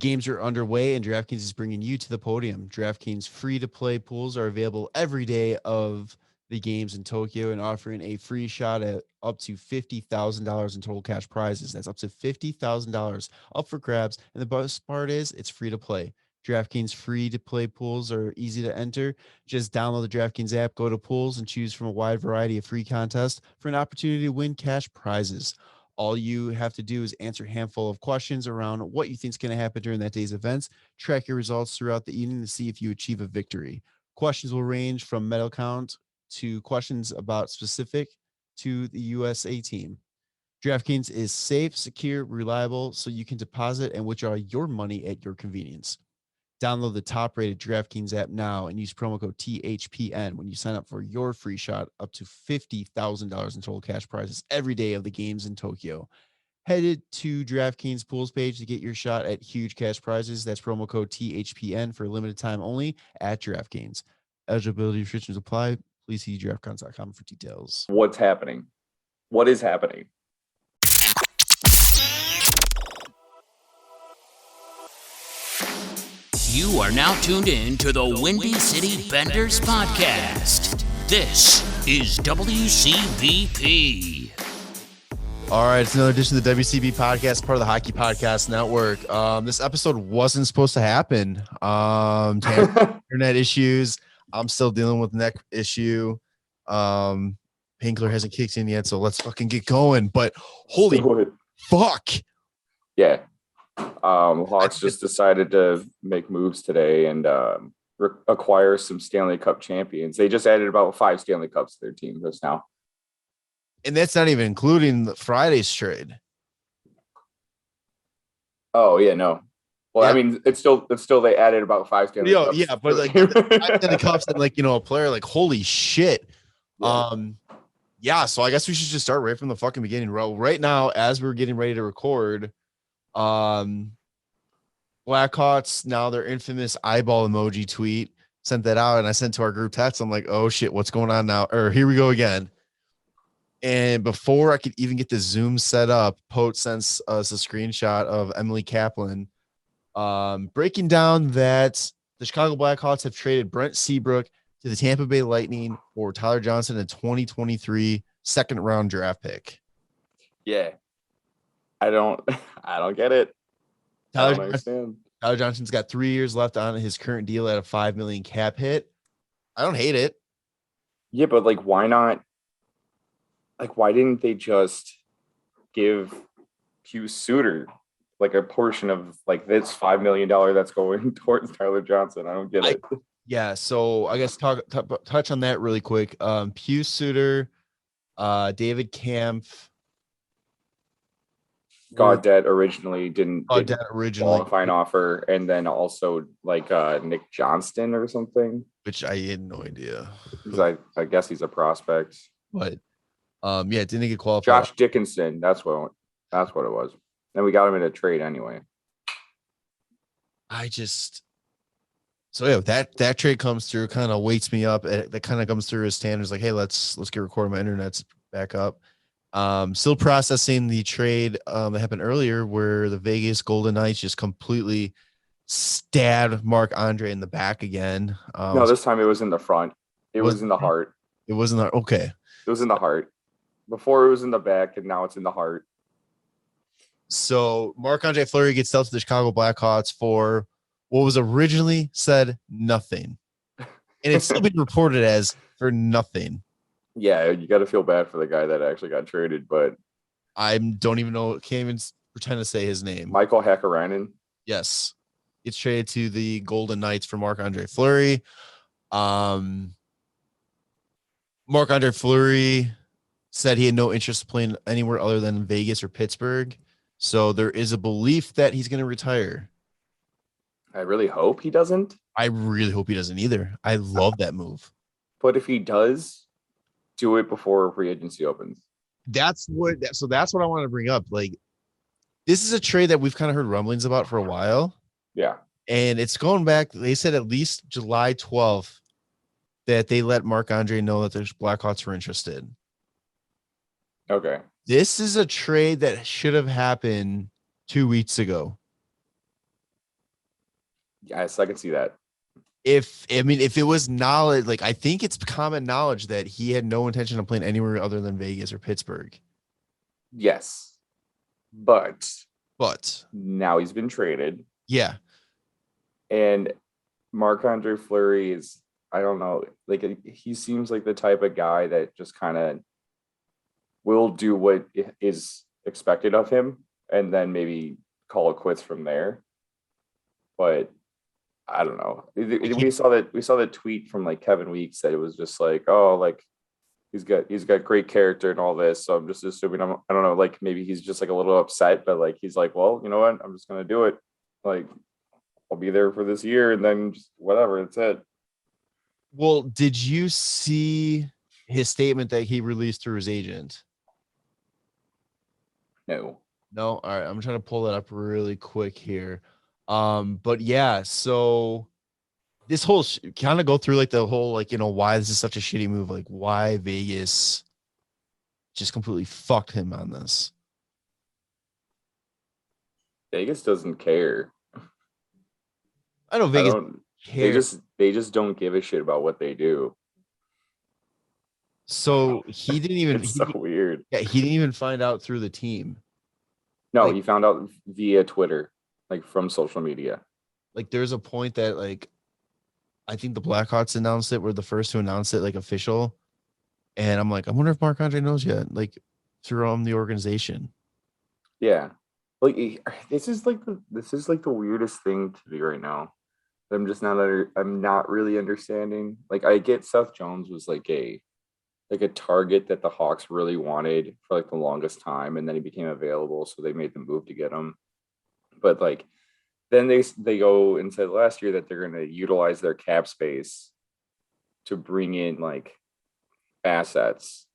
Games are underway, and DraftKings is bringing you to the podium. DraftKings free-to-play pools are available every day of the games in Tokyo and offering a free shot at up to $50,000 in total cash prizes. That's up to $50,000 up for grabs. And the best part is it's free to play. DraftKings free-to-play pools are easy to enter. Just download the DraftKings app, go to pools, and choose from a wide variety of free contests for an opportunity to win cash prizes. All you have to do is answer a handful of questions around what you think is going to happen during that day's events. Track your results throughout the evening to see if you achieve a victory. Questions will range from medal count to questions about specific to the USA team. DraftKings is safe, secure, reliable, so you can deposit and withdraw your money at your convenience. Download the top-rated DraftKings app now and use promo code THPN when you sign up for your free shot up to $50,000 in total cash prizes every day of the games in Tokyo. Headed to DraftKings pools page to get your shot at huge cash prizes. That's promo code THPN for a limited time only at DraftKings. Eligibility restrictions apply. Please see DraftKings.com for details. What's happening? What is happening? You are now tuned in to the Windy City Benders podcast. This is WCBP. All right, it's another edition of the WCB podcast, part of the Hockey Podcast Network. This episode wasn't supposed to happen. Internet issues. I'm still dealing with neck issue. Painkiller hasn't kicked in yet, so let's fucking get going. But holy fuck. Yeah. Hawks just decided to make moves today and acquire some Stanley Cup champions. They just added about 5 Stanley Cups to their team just now. And that's not even including the Friday's trade. Oh, yeah, no. Well, yeah. I mean, it's still they added about 5 Stanley Cups. Yeah, but like 5 Stanley Cups and like, a player, like, holy shit. Yeah, so I guess we should just start right from the fucking beginning. Right now, as we're getting ready to record, Blackhawks, now their infamous eyeball emoji tweet, sent that out, and I sent to our group text. I'm like, oh shit, what's going on now? Or here we go again. And before I could even get the Zoom set up, Pote sends us a screenshot of Emily Kaplan breaking down that the Chicago Blackhawks have traded Brent Seabrook to the Tampa Bay Lightning for Tyler Johnson, a 2023 second round draft pick. Yeah. I don't get it. I don't understand. Tyler Johnson's got 3 years left on his current deal at a $5 million cap hit. I don't hate it. Yeah, but like, why not? Like, why didn't they just give Hugh Suter like a portion of like this $5 million that's going towards Tyler Johnson? I don't get it. Yeah, so I guess touch on that really quick. Hugh Suter, David Kampf. Gaudette originally didn't qualify an offer, and then also like Nick Johnston or something, which I had no idea. Because I guess he's a prospect. But yeah, didn't get qualified. Josh Dickinson, that's what it was. Then we got him in a trade anyway. So yeah, that trade comes through, kind of wakes me up. That kind of comes through as standards, like, hey, let's get recording. My internet's back up. Still processing the trade that happened earlier where the Vegas Golden Knights just completely stabbed Marc-Andre in the back again. No, this time it was in the front. It was in the heart. It wasn't the okay. It was in the heart. Before it was in the back, and now it's in the heart. So Marc-Andre Fleury gets dealt to the Chicago Blackhawks for what was originally said nothing. And it's still been reported as for nothing. Yeah, you got to feel bad for the guy that actually got traded, but I don't even know. Can't even pretend to say his name. Michael Hakkarainen. Yes, it's traded to the Golden Knights for Marc-Andre Fleury. Marc-Andre Fleury said he had no interest in playing anywhere other than Vegas or Pittsburgh. So there is a belief that he's going to retire. I really hope he doesn't. I really hope he doesn't either. I love that move. But if he does, do it before free agency opens. That's what I want to bring up. Like, this is a trade that we've kind of heard rumblings about for a while. Yeah. And it's going back. They said at least July 12th that they let Marc-Andre know that there's Blackhawks were interested. Okay. This is a trade that should have happened 2 weeks ago. Yes, I can see that. If it was knowledge, like I think it's common knowledge that he had no intention of playing anywhere other than Vegas or Pittsburgh. Yes, but But now he's been traded, yeah, and Marc-Andre Fleury is, I don't know, like he seems like the type of guy that just kind of will do what is expected of him and then maybe call it quits from there. But I don't know. We saw that tweet from like Kevin Weeks that it was just like, oh, like he's got great character and all this. So I'm just assuming I don't know, like maybe he's just like a little upset, but like he's like, well, you know what? I'm just gonna do it. Like I'll be there for this year and then just whatever. That's it. well, did you see his statement that he released through his agent? No. No, all right. I'm trying to pull that up really quick here. But yeah, so this whole kind of go through like the whole like why this is such a shitty move, like why Vegas just completely fucked him on this. Vegas doesn't care. I know Vegas cares. They just don't give a shit about what they do. So he didn't even It's so weird. Yeah, he didn't even find out through the team. No, like, he found out via Twitter, like from social media. Like there's a point that like I think the Blackhawks announced it, were the first to announce it like official. And I'm like, I wonder if Marc-Andre knows yet, like through the organization. Yeah. Like this is like the weirdest thing to me right now. I'm not really understanding. Like I get Seth Jones was like a target that the Hawks really wanted for like the longest time, and then he became available, so they made the move to get him. But like then they go and said last year that they're going to utilize their cap space to bring in like assets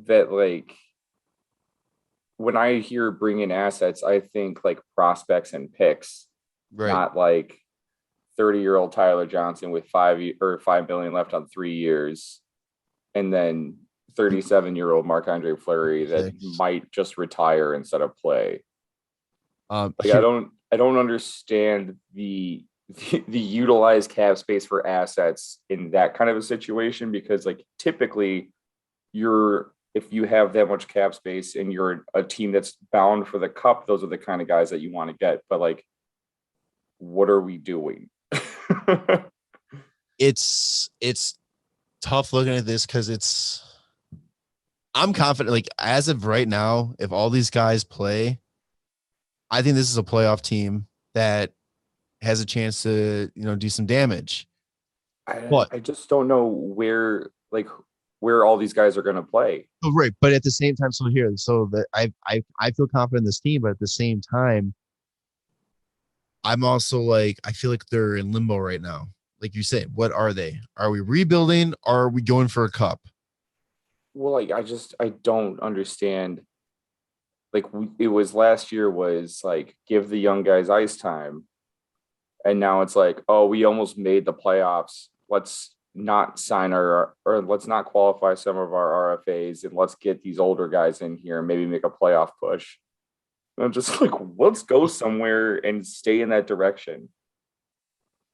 that like when I hear bring in assets, I think like prospects and picks, Right. not like 30-year-old Tyler Johnson with $5 million left on 3 years, and then 37-year-old Marc-Andre Fleury that might just retire instead of play. Like I don't understand the utilized cap space for assets in that kind of a situation, because like typically if you have that much cap space and you're a team that's bound for the cup, those are the kind of guys that you want to get. But like, what are we doing? It's tough looking at this because I'm confident, like as of right now, if all these guys play, I think this is a playoff team that has a chance to do some damage. I just don't know where all these guys are going to play. Oh, right, but at the same time, so that I feel confident in this team, but at the same time, I'm also like I feel like they're in limbo right now. Like you said, what are they? Are we rebuilding? Or are we going for a cup? Well, like I don't understand. Like it was last year was like give the young guys ice time, and now it's like, oh, we almost made the playoffs. Let's not let's not qualify some of our RFAs, and let's get these older guys in here and maybe make a playoff push. And I'm just like, let's go somewhere and stay in that direction.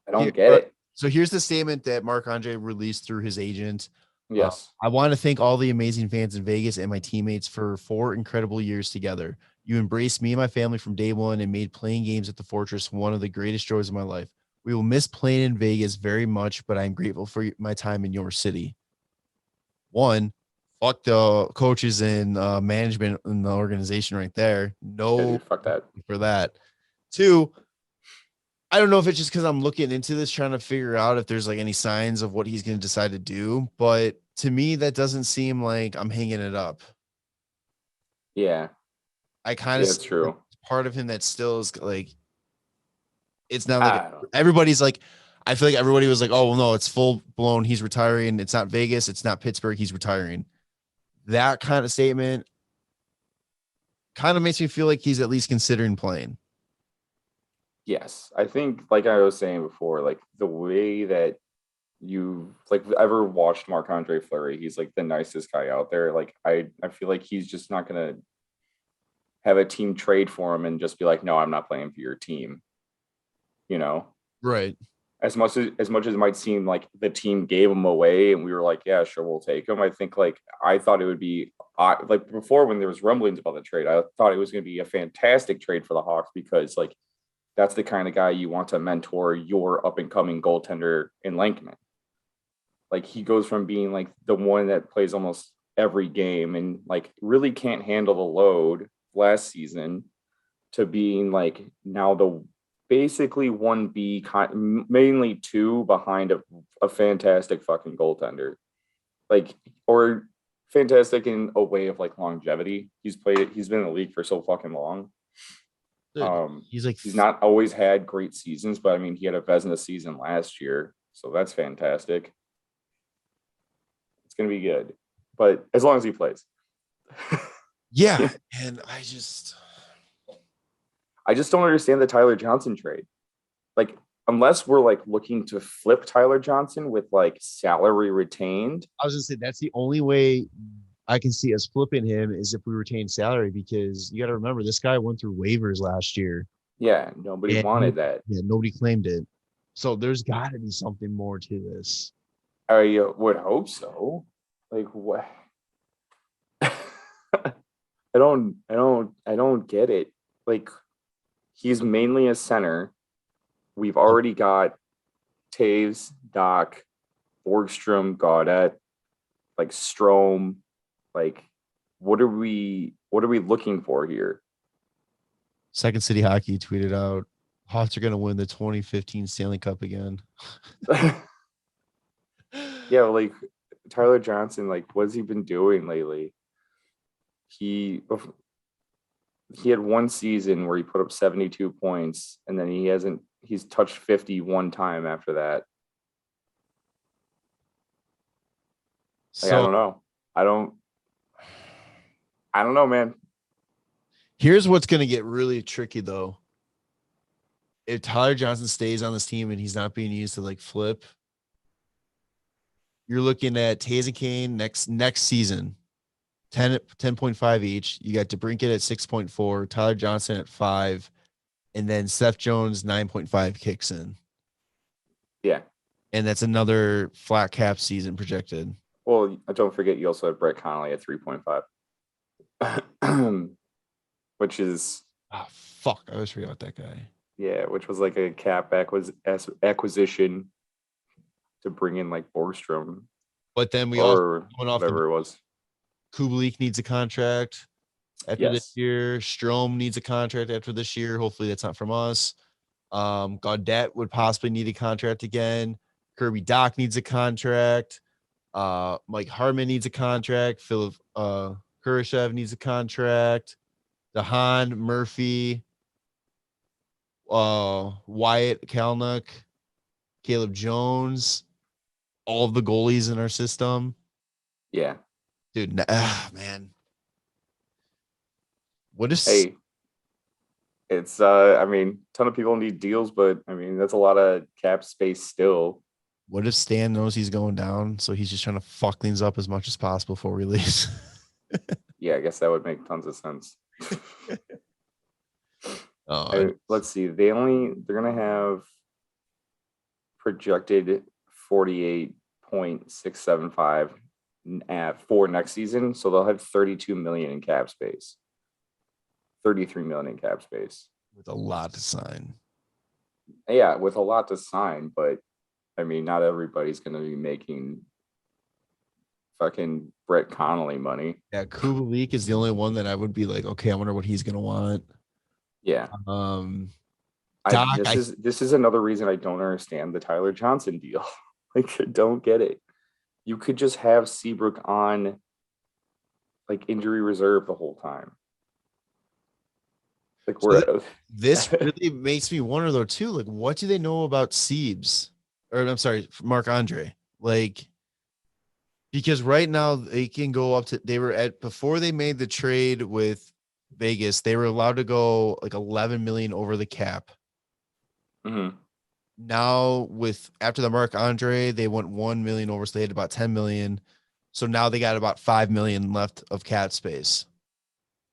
I don't get it. So here's the statement that Marc-Andre released through his agent. Yes. I want to thank all the amazing fans in Vegas and my teammates for 4 incredible years together. You embraced me and my family from day one and made playing games at the Fortress one of the greatest joys of my life. We will miss playing in Vegas very much, but I'm grateful for my time in your city. One, fuck the coaches and management in the organization right there. No, yeah, dude, fuck that. For that. 2, I don't know if it's just because I'm looking into this, trying to figure out if there's like any signs of what he's going to decide to do. But to me, that doesn't seem like I'm hanging it up. Yeah. I kind of, it's true. Part of him that still is like, it's not like everybody's like, I feel like everybody was like, oh, well, no, it's full blown. He's retiring. It's not Vegas. It's not Pittsburgh. He's retiring. That kind of statement kind of makes me feel like he's at least considering playing. Yes. I think, like I was saying before, like the way that you like ever watched Marc-Andre Fleury, he's like the nicest guy out there. Like I feel like he's just not going to have a team trade for him and just be like, no, I'm not playing for your team. you know, Right. as much as it might seem like the team gave him away and we were like, yeah, sure, we'll take him. I think like I thought it would be like before when there was rumblings about the trade, I thought it was going to be a fantastic trade for the Hawks because like that's the kind of guy you want to mentor your up and coming goaltender in Lankman. Like he goes from being like the one that plays almost every game and like really can't handle the load last season to being like now the basically 1B, mainly 2 behind a fantastic fucking goaltender. Like, or fantastic in a way of like longevity. He's been in the league for so fucking long. Dude, He's not always had great seasons, but I mean, he had a Vezina season last year, so that's fantastic. It's going to be good, but as long as he plays. yeah. And I just don't understand the Tyler Johnson trade. Like, unless we're like looking to flip Tyler Johnson with like salary retained. I was gonna say that's the only way I can see us flipping him is if we retain salary, because you got to remember this guy went through waivers last year. Yeah, nobody wanted that. Yeah, nobody claimed it. So there's got to be something more to this. I would hope so. Like what? I don't get it. Like he's mainly a center. We've already got Taves, Doc, Borgstrom, Gaudette, like Strome. Like, what are we looking for here? Second City Hockey tweeted out, Hawks are going to win the 2015 Stanley Cup again. Yeah, like Tyler Johnson, like what's he been doing lately? He had one season where he put up 72 points, and then he's touched 50 one time after that. Like, So, I don't know. I don't know, man. Here's what's going to get really tricky, though. If Tyler Johnson stays on this team and he's not being used to like flip, you're looking at Taves and Kane next season, 10.5 each. You got DeBrincat at 6.4, Tyler Johnson at 5, and then Seth Jones 9.5 kicks in. Yeah. And that's another flat cap season projected. Well, don't forget you also have Brett Connolly at 3.5. Which is I always forget about that guy. Yeah, which was like a cap acquisition to bring in like Borgstrom. But then we or also off whatever it was. Kubalik needs a contract after this year. Strome needs a contract after this year. Hopefully that's not from us. Gaudette would possibly need a contract again. Kirby Doc needs a contract. Mike Hartman needs a contract. Philip Kurashev needs a contract. Dahan, Murphy, Wyatt Kalnick, Caleb Jones, all of the goalies in our system. Yeah. Dude, man. What is it's I mean, a ton of people need deals, but I mean that's a lot of cap space still. What if Stan knows he's going down, so he's just trying to fuck things up as much as possible before release? Yeah, I guess that would make tons of sense. Let's see. They're gonna have projected 48.675 for next season, so they'll have 32 million in cap space. 33 million in cap space. With a lot to sign. Yeah, with a lot to sign, but I mean, not everybody's going to be making fucking Brett Connolly money. Yeah, Kubalik is the only one that I would be like, okay, I wonder what he's going to want. Yeah. Doc, this is another reason I don't understand the Tyler Johnson deal. Like, I don't get it. You could just have Seabrook on like injury reserve the whole time. Like this really makes me wonder though too, like what do they know about Siebes? Or I'm sorry, Marc-Andre. Like, because right now they can go up to, they were at, before they made the trade with Vegas, they were allowed to go like 11 million over the cap. Mm-hmm. Now after the Marc-Andre, they went 1 million over, so they had about 10 million. So now they got about 5 million left of cap space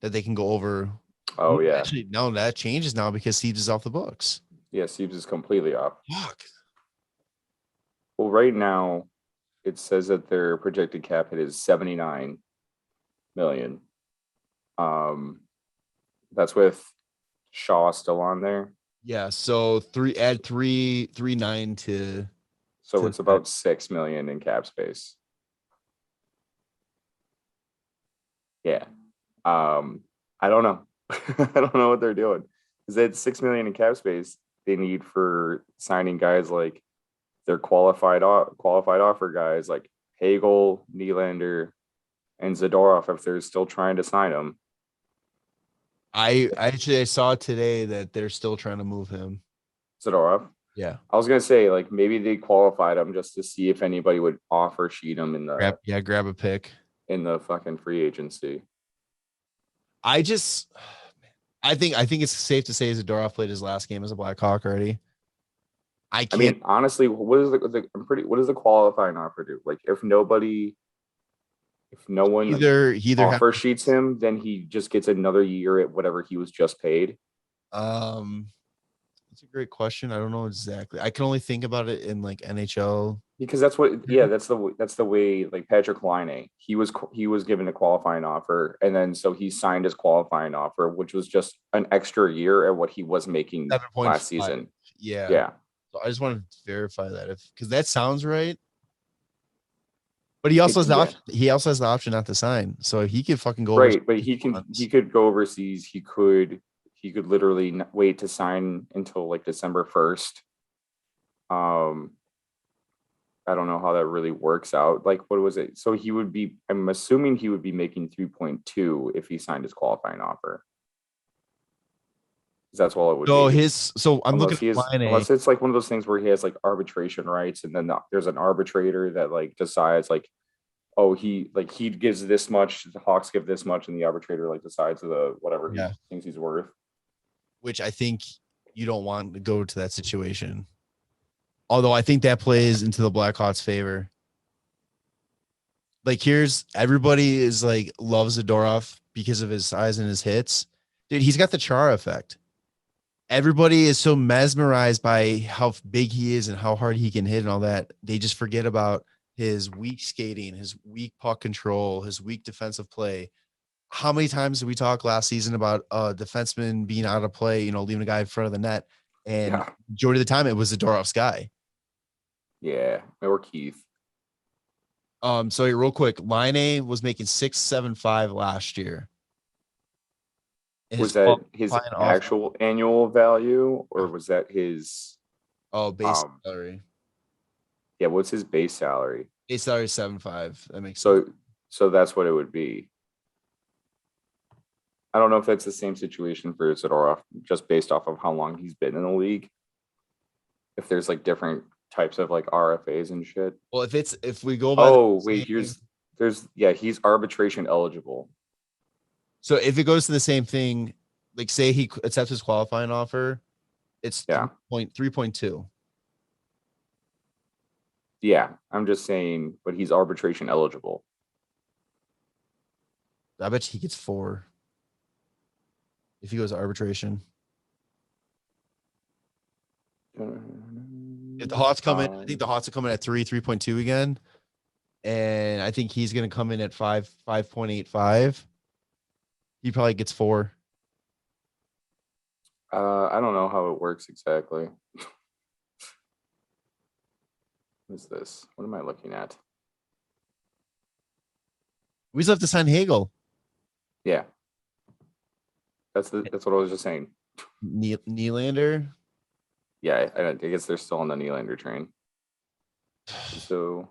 that they can go over. Oh yeah. Actually, no, that changes now because Siebes is off the books. Yeah, Siebes is completely off. Fuck. Well, right now, it says that their projected cap hit is $79 million. That's with Shaw still on there. Yeah. So add 3.9 to. So it's about $6 million in cap space. Yeah. I don't know. I don't know what they're doing. Because they had $6 million in cap space they need for signing guys like their qualified offer guys like Hagel, Nylander, and Zadorov if they're still trying to sign them. I saw today that they're still trying to move him. Zadorov? Yeah. I was gonna say like maybe they qualified him just to see if anybody would offer sheet him in the grab a pick in the fucking free agency. I think it's safe to say Zadorov played his last game as a Blackhawk already. I mean, honestly, what does the qualifying offer do? Like, if no one either offer sheets him, then he just gets another year at whatever he was just paid. That's a great question. I don't know exactly. I can only think about it in like NHL because that's the way like Patrick Laine, he was given a qualifying offer, and then so he signed his qualifying offer, which was just an extra year at what he was making last season. Yeah. So I just wanted to verify that because that sounds right. But he also has the option not to sign, so he could fucking go right. But he could go overseas. He could literally wait to sign until like December 1st. I don't know how that really works out. Like, what was it? So I'm assuming he would be making 3.2 if he signed his qualifying offer. That's all it would be. I'm looking at unless it's like one of those things where he has like arbitration rights, and then there's an arbitrator that like decides like, oh, he gives this much, the Hawks give this much, and the arbitrator like decides whatever he thinks he's worth. Which I think you don't want to go to that situation. Although I think that plays into the Blackhawks' favor. Like everybody is like loves Zadorov because of his size and his hits. Dude, he's got the Chara effect. Everybody is so mesmerized by how big he is and how hard he can hit and all that. They just forget about his weak skating, his weak puck control, his weak defensive play. How many times did we talk last season about a defenseman being out of play, leaving a guy in front of the net? And majority of the time it was Zadorov's guy. Yeah, or Keith. So real quick, Laine was making 675 last year. Was that his actual annual value, or was that his base salary? Yeah, what's his base salary? Base salary is 7.5. That makes sense. So that's what it would be. I don't know if that's the same situation for Zadorov, just based off of how long he's been in the league. If there's like different types of like RFAs and shit. Well, if we go by he's arbitration eligible. So if it goes to the same thing, like say he accepts his qualifying offer, it's 3.2. Yeah, I'm just saying, but he's arbitration eligible. I bet he gets 4 if he goes to arbitration. If the Hawks come in, I think the Hawks are coming at 3.2 again, and I think he's going to come in at 5.85. He probably gets 4. I don't know how it works exactly. What is this? What am I looking at? We still have to sign Hagel. Yeah. That's what I was just saying. Nylander? Yeah, I guess they're still on the Nylander train. So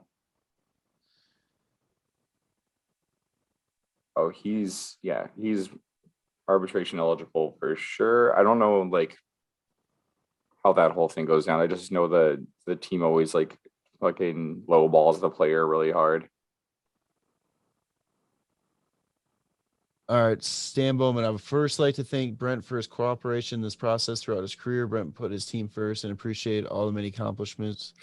he's arbitration eligible for sure. I don't know like how that whole thing goes down. I just know the team always like fucking low balls the player really hard. All right, Stan Bowman. I would first like to thank Brent for his cooperation in this process throughout his career. Brent put his team first and appreciate all the many accomplishments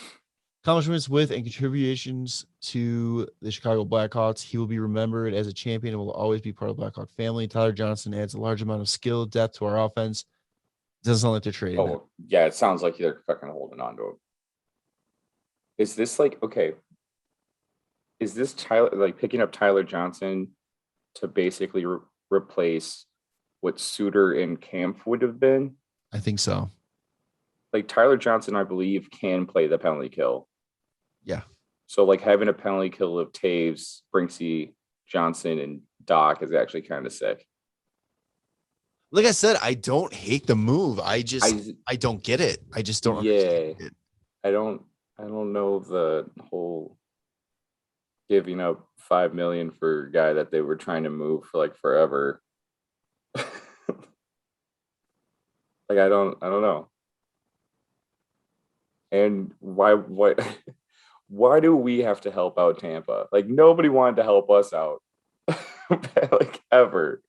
with and contributions to the Chicago Blackhawks. He will be remembered as a champion and will always be part of the Blackhawk family. Tyler Johnson adds a large amount of skill, depth to our offense. Doesn't sound like they're trading. Oh, yeah, it sounds like they're fucking holding on to him. Is this like, okay, is this Tyler, like picking up Tyler Johnson to basically replace what Suter and Camp would have been? I think so. Like Tyler Johnson, I believe, can play the penalty kill. Yeah. So like having a penalty kill of Taves, Brinksy, Johnson, and Doc is actually kind of sick. Like I said, I don't hate the move. I don't get it. I just don't understand it. I don't know the whole giving up $5 million for a guy that they were trying to move for like forever. Like I don't know. And why do we have to help out Tampa? Like nobody wanted to help us out like ever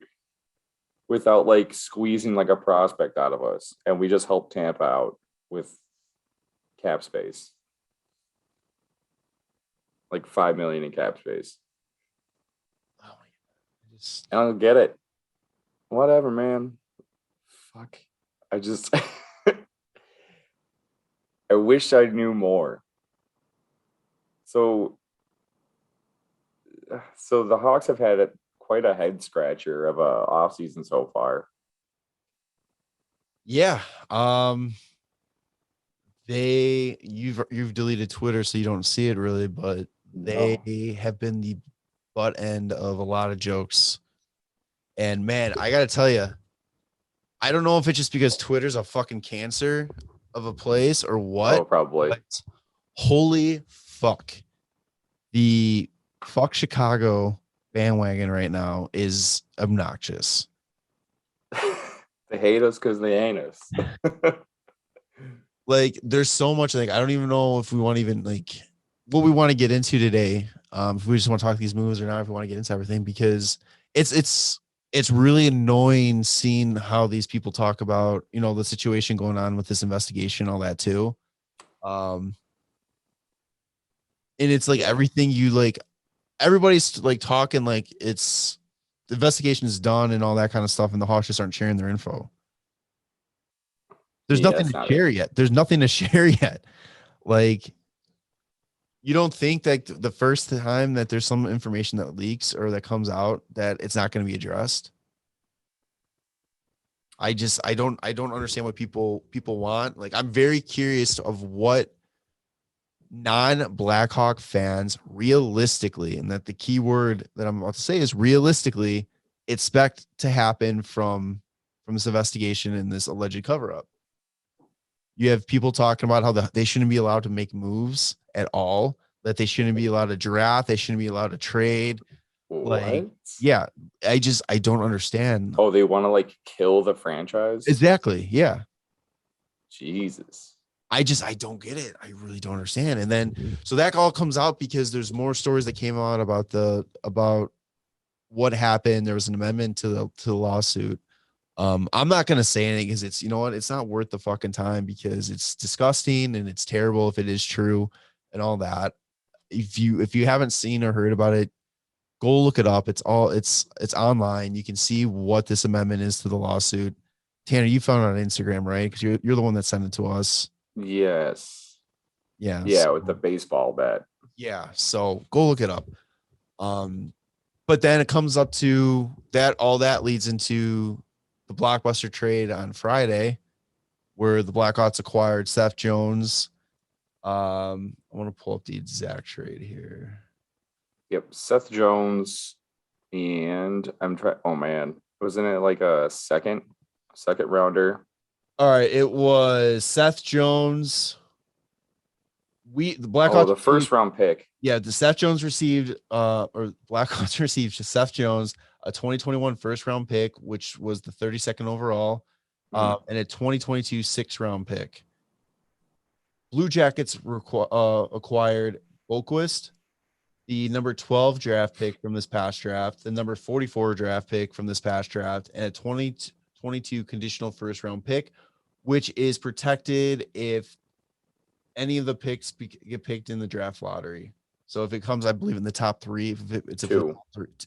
without like squeezing like a prospect out of us. And we just helped Tampa out with cap space. Like $5 million in cap space. Oh my God. I don't get it. Whatever, man. Fuck. I just I wish I knew more. So the Hawks have had quite a head scratcher of a offseason so far. Yeah. You've deleted Twitter, so you don't see it really, but they have been the butt end of a lot of jokes. And man, I gotta tell you, I don't know if it's just because Twitter's a fucking cancer of a place or what. Oh, probably. But holy fuck. The fuck Chicago bandwagon right now is obnoxious. They hate us because they ain't us. Like, there's so much, like, I don't even know if we want to even, like, what we want to get into today. If we just want to talk these moves or not, if we want to get into everything, because it's really annoying seeing how these people talk about, you know, the situation going on with this investigation, all that too. And it's like everything you like, everybody's like talking like it's the investigation is done and all that kind of stuff, and the Hawks just aren't sharing their info. There's nothing to share yet. There's nothing to share yet. Like, you don't think that the first time that there's some information that leaks or that comes out that it's not going to be addressed? I don't understand what people want. Like, I'm very curious of what non-Blackhawk fans realistically, and that the key word that I'm about to say is realistically, expect to happen from this investigation and this alleged cover-up. You have people talking about how they shouldn't be allowed to make moves at all, that they shouldn't be allowed to draft, they shouldn't be allowed to trade. What? Like, yeah, I don't understand. Oh, they want to like kill the franchise? Exactly. Yeah. Jesus. I don't get it. I really don't understand. And then, so that all comes out because there's more stories that came out about what happened. There was an amendment to the lawsuit. I'm not going to say anything because it's, you know what, it's not worth the fucking time because it's disgusting and it's terrible if it is true and all that. If you haven't seen or heard about it, go look it up. It's online. You can see what this amendment is to the lawsuit. Tanner, you found it on Instagram, right? Because you're the one that sent it to us. Yes. Yeah. Yeah, so, with the baseball bat. Yeah. So go look it up. But then it comes up to that. All that leads into the blockbuster trade on Friday, where the Blackhawks acquired Seth Jones. I want to pull up the exact trade here. Yep, Seth Jones, and I'm trying. Oh man, wasn't it like a second rounder? All right, it was Seth Jones. The Blackhawks. Oh, the first round pick. Yeah, the Seth Jones received, or Blackhawks received Seth Jones, a 2021 first round pick, which was the 32nd overall, and a 2022 6th round pick. Blue Jackets acquired Boquist, the number 12 draft pick from this past draft, the number 44 draft pick from this past draft, and a 2022 conditional first round pick, which is protected if any of the picks get picked in the draft lottery. So if it comes, I believe, in the top three, it's two.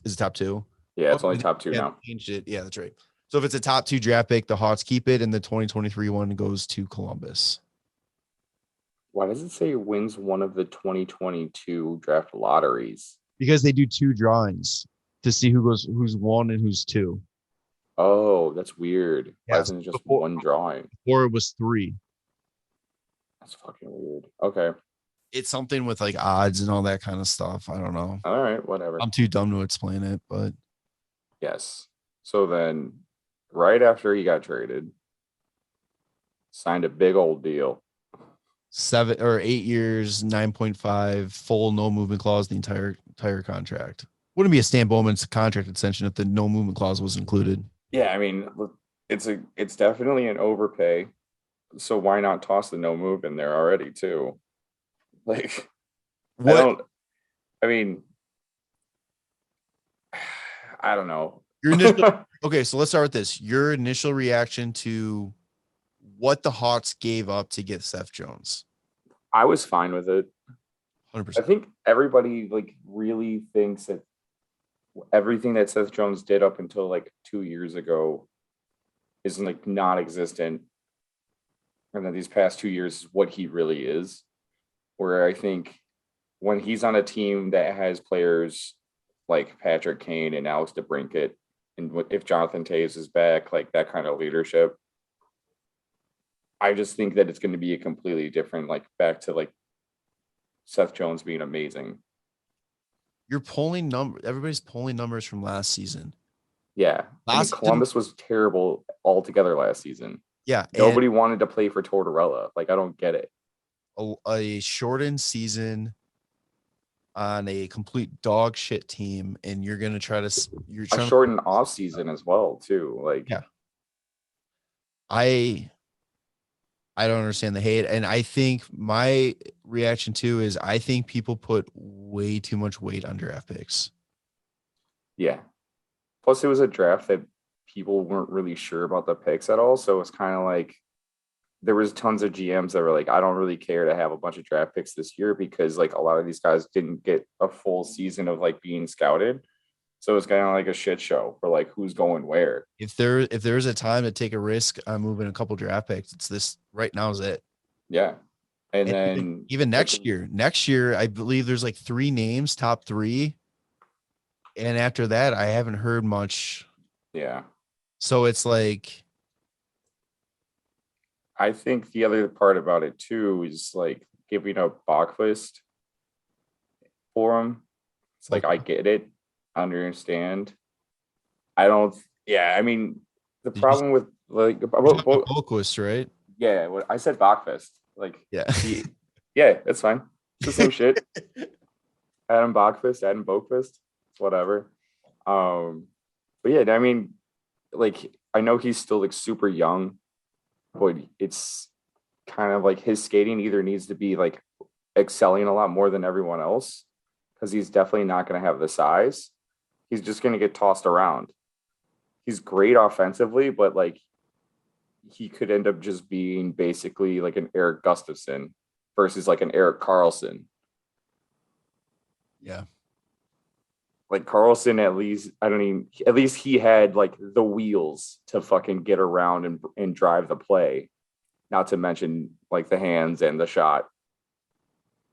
Is it top two? Yeah, it's only top two now. Changed it. Yeah, that's right. So if it's a top 2 draft pick, the Hawks keep it, and the 2023 one goes to Columbus. Why does it say wins one of the 2022 draft lotteries? Because they do 2 drawings to see who's 1 and who's 2. Oh, that's weird. Why Yes. isn't it just one drawing? Or it was 3. That's fucking weird. Okay. It's something with like odds and all that kind of stuff. I don't know. All right, whatever. I'm too dumb to explain it, but Yes. So then, right after he got traded, signed a big old deal. 7 or 8 years, 9.5, full no movement clause, the entire contract. Wouldn't be a Stan Bowman's contract extension if the no movement clause was included. Yeah, I mean, it's definitely an overpay. So why not toss the no move in there already too? Like, What? I don't know. Your initial, okay, so let's start with this. Your initial reaction to what the Hawks gave up to get Seth Jones. I was fine with it. 100%. I think everybody like really thinks that everything that Seth Jones did up until like 2 years ago is like non-existent. And then these past 2 years is what he really is. Where I think when he's on a team that has players like Patrick Kane and Alex DeBrincat, and if Jonathan Toews is back, like that kind of leadership, I just think that it's going to be a completely different, like back to like Seth Jones being amazing. You're pulling everybody's pulling numbers from last season. Yeah. Columbus was terrible altogether last season. Yeah. Nobody wanted to play for Tortorella. Like, I don't get it. A shortened season on a complete dog shit team, and you're going to try to a shortened off season as well too. Like, yeah. I don't understand the hate. And I think my reaction too is I think people put way too much weight on draft picks. Yeah. Plus it was a draft that people weren't really sure about the picks at all. So it's kind of like there was tons of GMs that were like, I don't really care to have a bunch of draft picks this year because like a lot of these guys didn't get a full season of like being scouted. So it's kind of like a shit show for like who's going where. If there's a time to take a risk on moving a couple draft picks, it's this right now is it. Yeah. And then even next year, I believe there's like 3 names, top 3. And after that, I haven't heard much. Yeah. So it's like, I think the other part about it too is like giving up Bachfist for him. It's like, I get it. Understand. I don't. Yeah, I mean, the problem with like Boquist, right? Yeah, I said Bachfist. Like, yeah, yeah, that's fine. It's the same shit. Adam Bachfist, Adam Boquist, whatever. But yeah, I mean, like, I know he's still like super young, but it's kind of like his skating either needs to be like excelling a lot more than everyone else because he's definitely not going to have the size. He's just going to get tossed around. He's great offensively, but like he could end up just being basically like an Eric Gustafson versus like an Erik Karlsson. Yeah. Like Karlsson, at least he had like the wheels to fucking get around and drive the play. Not to mention like the hands and the shot.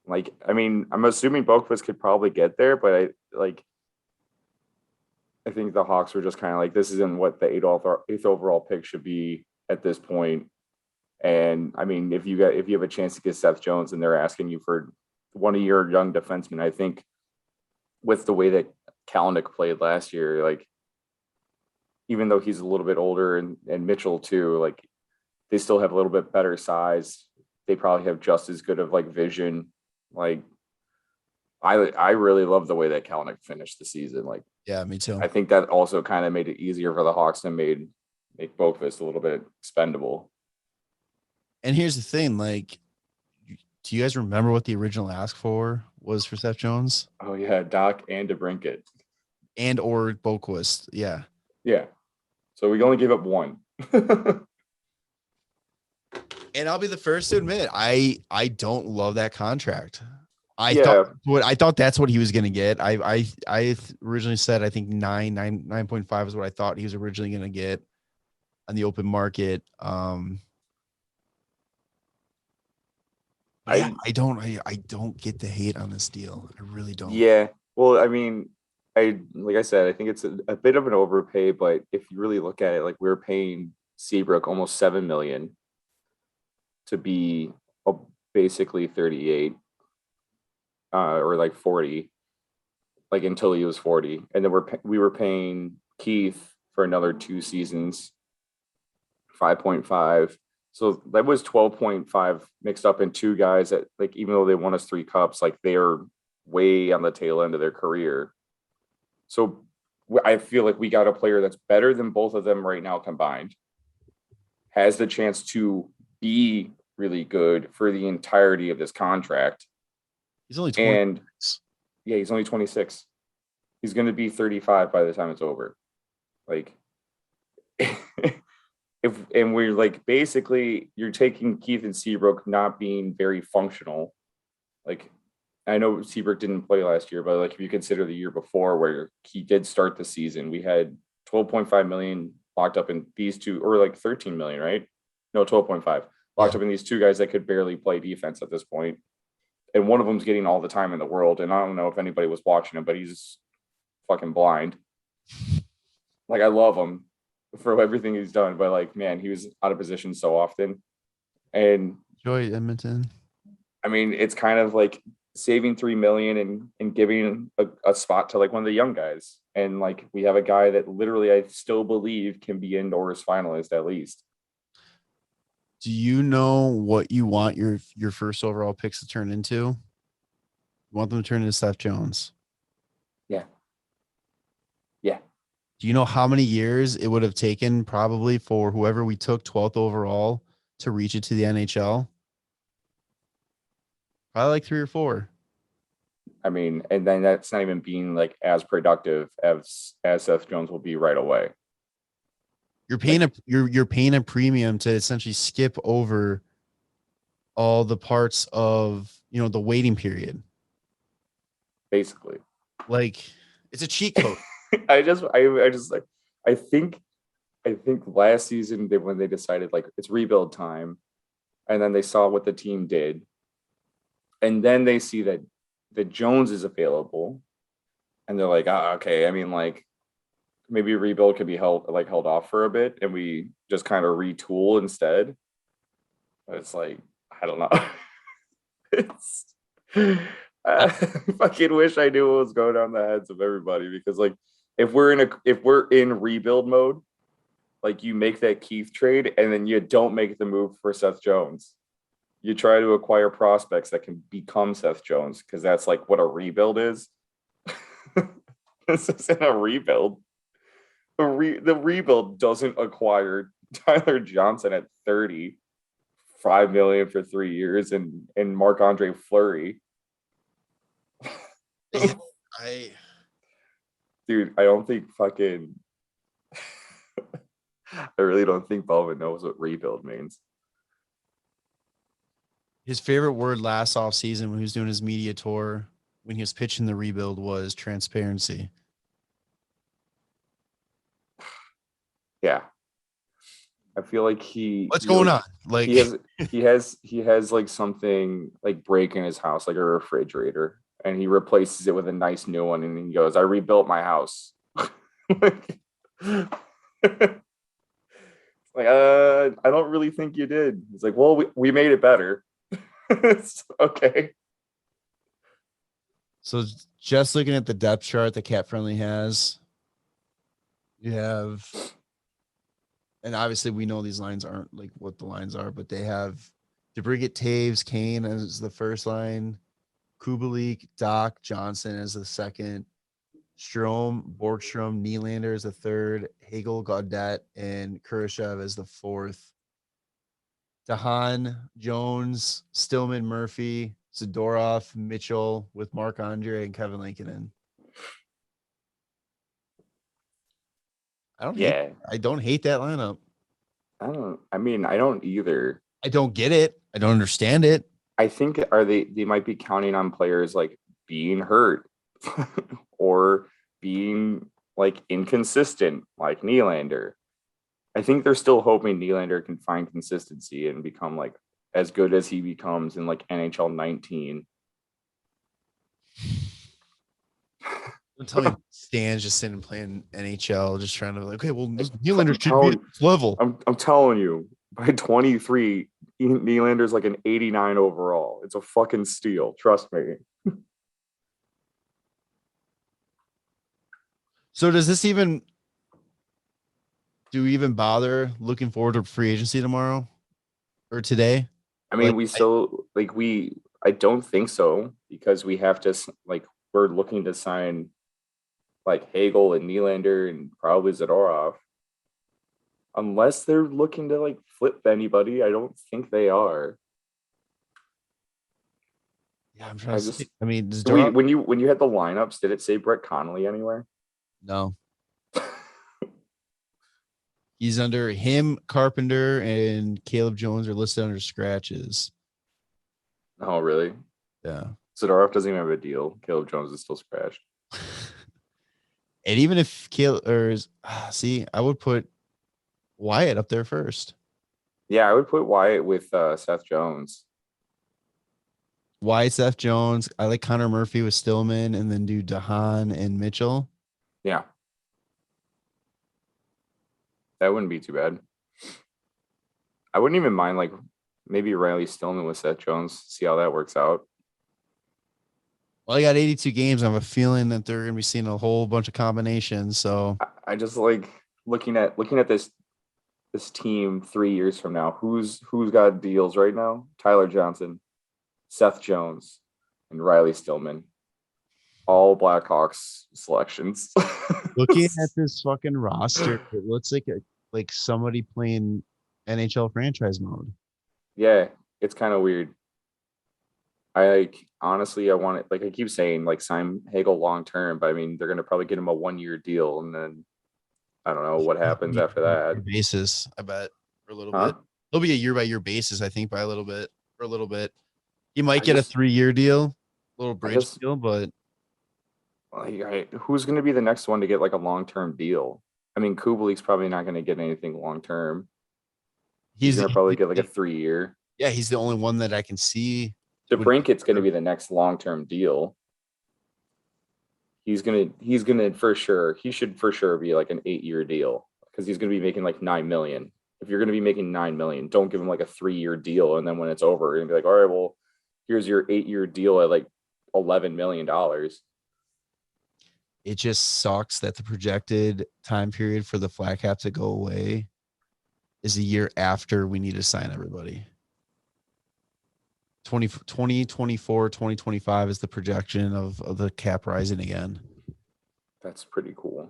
Like, I mean, I'm assuming Boquist could probably get there, but I think the Hawks were just kind of like, this isn't what the 8th overall pick should be at this point. And I mean, if you have a chance to get Seth Jones and they're asking you for one of your young defensemen, I think with the way that Kalanick played last year, like even though he's a little bit older and Mitchell too, like they still have a little bit better size. They probably have just as good of like vision. Like I really love the way that Kalanick finished the season. Like, yeah, me too. I think that also kind of made it easier for the Hawks to make Boquist a little bit expendable. And here's the thing, like, do you guys remember what the original ask for was for Seth Jones? Oh yeah, Doc and DeBrincat. And or Boquist, yeah. Yeah. So we only gave up one. And I'll be the first to admit, I don't love that contract. I thought that's what he was going to get. I originally said I think 9.5 is what I thought he was originally going to get. on the open market. I I don't get the hate on this deal. I really don't. Yeah. Well, I mean, like I said, I think it's a bit of an overpay, but if you really look at it, like we're paying Seabrook almost $7 million to be basically 38, or like 40, like until he was 40, and then we were paying Keith for another 2 seasons, 5.5. So that was 12.5 mixed up in 2 guys that, like, even though they won us 3 cups, like they're way on the tail end of their career. So I feel like we got a player that's better than both of them right now combined, has the chance to be really good for the entirety of this contract. He's only 20. And yeah, he's only 26. He's going to be 35 by the time it's over. Like, and we're like, basically you're taking Keith and Seabrook not being very functional. Like, I know Seabrook didn't play last year, but like if you consider the year before where he did start the season, we had 12.5 million locked up in these two, or like 13 million, right? No, 12.5 locked up in these 2 guys that could barely play defense at this point. And one of them's getting all the time in the world. And I don't know if anybody was watching him, but he's fucking blind. Like, I love him for everything he's done, but like, man, he was out of position so often. And Joy Edmonton. I mean, it's kind of like saving $3 million and giving a spot to like one of the young guys. And like, we have a guy that literally I still believe can be indoors finalist at least. Do you know what you want your first overall picks to turn into? You want them to turn into Seth Jones? Yeah. Yeah. Do you know how many years it would have taken probably for whoever we took 12th overall to reach it to the NHL? Probably like 3 or 4. I mean, and then that's not even being like as productive as Seth Jones will be right away. You're paying you're paying a premium to essentially skip over all the parts of, you know, the waiting period. Basically. Like, it's a cheat code. I think last season when they decided like it's rebuild time, and then they saw what the team did, and then they see that Jones is available, and they're like, okay, I mean, like, maybe rebuild could be held off for a bit, and we just kind of retool instead. But it's like, I don't know. I fucking wish I knew what was going on in the heads of everybody, because like, if we're in rebuild mode, like, you make that Keith trade and then you don't make the move for Seth Jones. You try to acquire prospects that can become Seth Jones, because that's like what a rebuild is. This isn't a rebuild. The rebuild doesn't acquire Tyler Johnson at 30, $5 million for 3 years, and Marc-Andre Fleury. Dude, I don't think fucking I really don't think Baldwin knows what rebuild means. His favorite word last offseason when he was doing his media tour, when he was pitching the rebuild, was transparency. Yeah. I feel like what's going on? Like, he has like something like break in his house, like a refrigerator, and he replaces it with a nice new one, and he goes, I rebuilt my house. Like, I don't really think you did. It's like, well, we made it better. Okay. So just looking at the depth chart that Cap Friendly has, you have, and obviously we know these lines aren't like what the lines are, but they have DeBriggett, Taves, Kane as the first line, Kubalik, Doc, Johnson as the second, Strome, Borgstrom, Nylander as the third, Hagel, Gaudette, and Kurashev as the fourth. Dahan, Jones, Stillman, Murphy, Zadorov, Mitchell with Marc-Andre and Kevin Lankinen. I don't hate that lineup. I don't either. I don't get it. I don't understand it. I think they might be counting on players like being hurt or being like inconsistent, like Nylander. I think they're still hoping Nylander can find consistency and become like as good as he becomes in like NHL 19. Don't tell me Stan's just sitting and playing NHL, just trying to like, okay, well, Nylander should telling- be at this level. I'm telling you, by 23, Nylander's like an 89 overall. It's a fucking steal. Trust me. So do we even bother looking forward to free agency tomorrow or today? I mean, Like, I don't think so, because we have to, like, we're looking to sign like Hagel and Nylander and probably Zadorov. Unless they're looking to like flip anybody, I don't think they are. Yeah, I'm trying to just- see. I mean, when you had the lineups, did it say Brett Connolly anywhere? No. He's under him, Carpenter, and Caleb Jones are listed under scratches. Oh, really? Yeah. Zadorov doesn't even have a deal. Caleb Jones is still scratched. And even if I would put Wyatt up there first. Yeah, I would put Wyatt with Seth Jones. Wyatt, Seth Jones. I like Connor Murphy with Stillman, and then do DeHaan and Mitchell. Yeah. That wouldn't be too bad. I wouldn't even mind like maybe Riley Stillman with Seth Jones. See how that works out. Well, I got 82 games. I have a feeling that they're going to be seeing a whole bunch of combinations. So I just like looking at this team 3 years from now. Who's got deals right now? Tyler Johnson, Seth Jones, and Riley Stillman. All Blackhawks selections. looking at this fucking roster, it looks like somebody playing NHL franchise mode. Yeah, it's kind of weird. I honestly, I want it. Like I keep saying, like sign Hagel long term, but I mean, they're gonna probably get him a 1-year deal, and then I don't know what happens after that. Basis, I bet, for a little Huh? bit. It'll be a year by year basis, I think, by a little bit. For a little bit, he might get a 3-year deal, little bridge deal, but like, who's going to be the next one to get like a long term deal? I mean, Kubelik's probably not going to get anything long term. He's going to probably get like a 3-year. Yeah, he's the only one that I can see. DeBrinket's going to be the next long term deal. He's gonna for sure. He should for sure be like an 8-year deal, because he's going to be making like $9 million. If you're going to be making $9 million, don't give him like a 3-year deal, and then when it's over, you're gonna be like, all right, well, here's your 8-year deal at like $11 million. It just sucks that the projected time period for the flat cap to go away is a year after we need to sign everybody. 2024, 2025 is the projection of the cap rising again. That's pretty cool.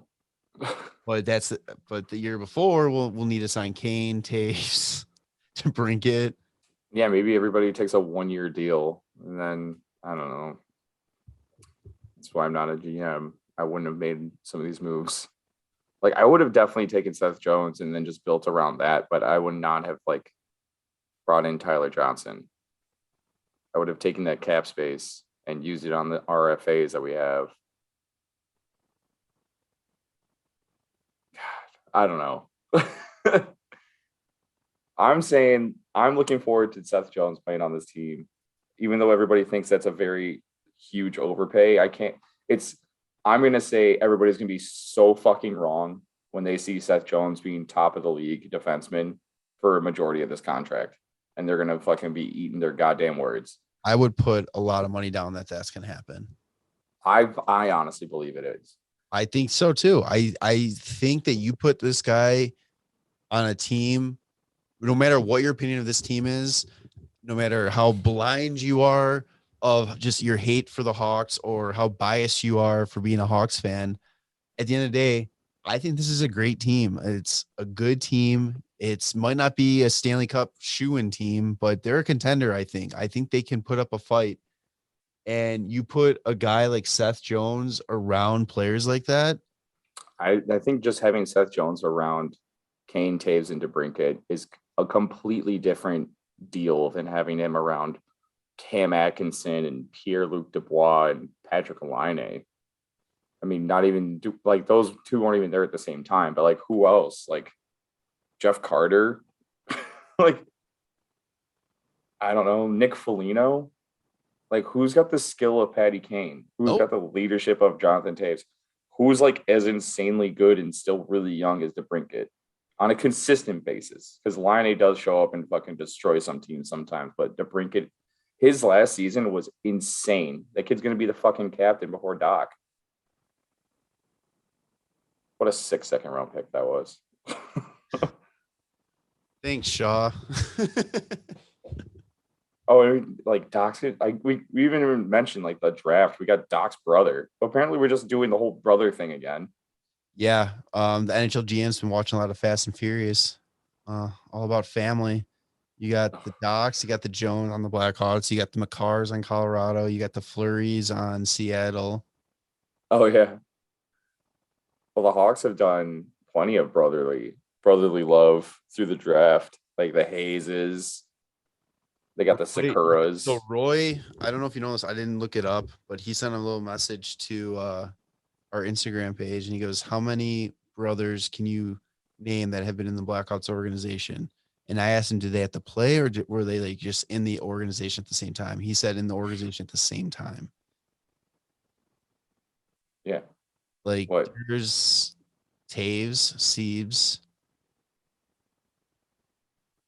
But the year before we'll need to sign Kane, Taves, to Brinkett. Yeah, maybe everybody takes a 1-year deal, and then I don't know. That's why I'm not a GM. I wouldn't have made some of these moves. Like I would have definitely taken Seth Jones and then just built around that, but I would not have like brought in Tyler Johnson. I would have taken that cap space and used it on the RFAs that we have. God, I don't know. I'm saying I'm looking forward to Seth Jones playing on this team, even though everybody thinks that's a very huge overpay. I'm going to say everybody's going to be so fucking wrong when they see Seth Jones being top of the league defenseman for a majority of this contract. And they're going to fucking be eating their goddamn words. I would put a lot of money down that that's going to happen. I honestly believe it is. I think so too. I think that you put this guy on a team, no matter what your opinion of this team is, no matter how blind you are of just your hate for the Hawks or how biased you are for being a Hawks fan, at the end of the day, I think this is a great team. It's a good team. It might not be a Stanley Cup shoo-in team, but they're a contender, I think. I think they can put up a fight. And you put a guy like Seth Jones around players like that. I think just having Seth Jones around Kane, Taves, and DeBrincat is a completely different deal than having him around Cam Atkinson and Pierre-Luc Dubois and Patrick Laine. I mean, not even like those two weren't even there at the same time, but like who else? Like Jeff Carter, like, I don't know, Nick Foligno. Like, who's got the skill of Patty Kane? Who's got the leadership of Jonathan Taves? Who's like as insanely good and still really young as DeBrincat on a consistent basis? Because Line does show up and fucking destroy some teams sometimes, but DeBrincat, his last season was insane. That kid's gonna be the fucking captain before Doc. What a 6 second round pick that was. Thanks, Shaw. Oh, and like Doc's, we even mentioned like the draft. We got Doc's brother. Apparently, we're just doing the whole brother thing again. Yeah. The NHL GM's been watching a lot of Fast and Furious. All about family. You got the Docs, you got the Jones on the Blackhawks, you got the McCars on Colorado, you got the Flurries on Seattle. Oh yeah. Well, the Hawks have done plenty of brotherly love through the draft, like the Hayeses. They got the Sakuras. So Roy, I don't know if you know this, I didn't look it up, but he sent a little message to our Instagram page, and he goes, "How many brothers can you name that have been in the Blackhawks organization?" And I asked him, did they have to play, or were they like just in the organization at the same time? He said in the organization at the same time. Yeah. Like, what? There's Taves, Siebes,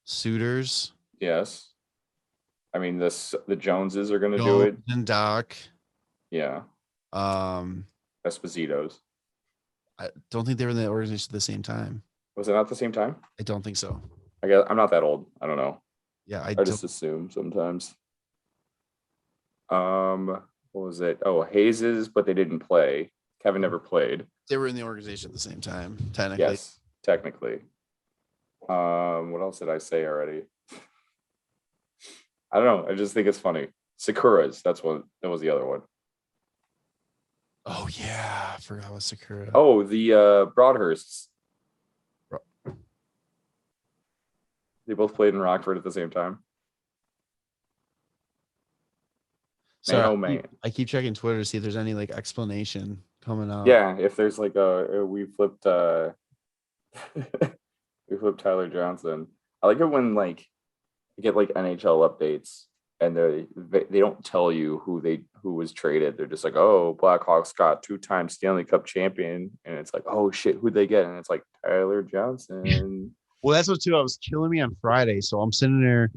Suitors. Yes. I mean, the Joneses are going to do it. And Doc. Yeah. Esposito's. I don't think they were in the organization at the same time. Was it not the same time? I don't think so. I guess I'm not that old. I don't know. Yeah, I just assume sometimes. What was it? Oh, Hayeses, but they didn't play. Kevin never played. They were in the organization at the same time, technically. Yes, technically. What else did I say already? I don't know. I just think it's funny. Sakuras. That was the other one. Oh yeah, I forgot about Sakura. Oh, the Broadhursts. They both played in Rockford at the same time. Sorry, man, oh man. I keep checking Twitter to see if there's any like explanation coming out. Yeah, if there's like we flipped we flipped Tyler Johnson. I like it when like you get like NHL updates and they don't tell you who was traded. They're just like, oh, Blackhawks got 2-time Stanley Cup champion, and it's like, oh shit, who'd they get? And it's like Tyler Johnson. Well, that's what too. I was killing me on Friday, so I'm sitting there.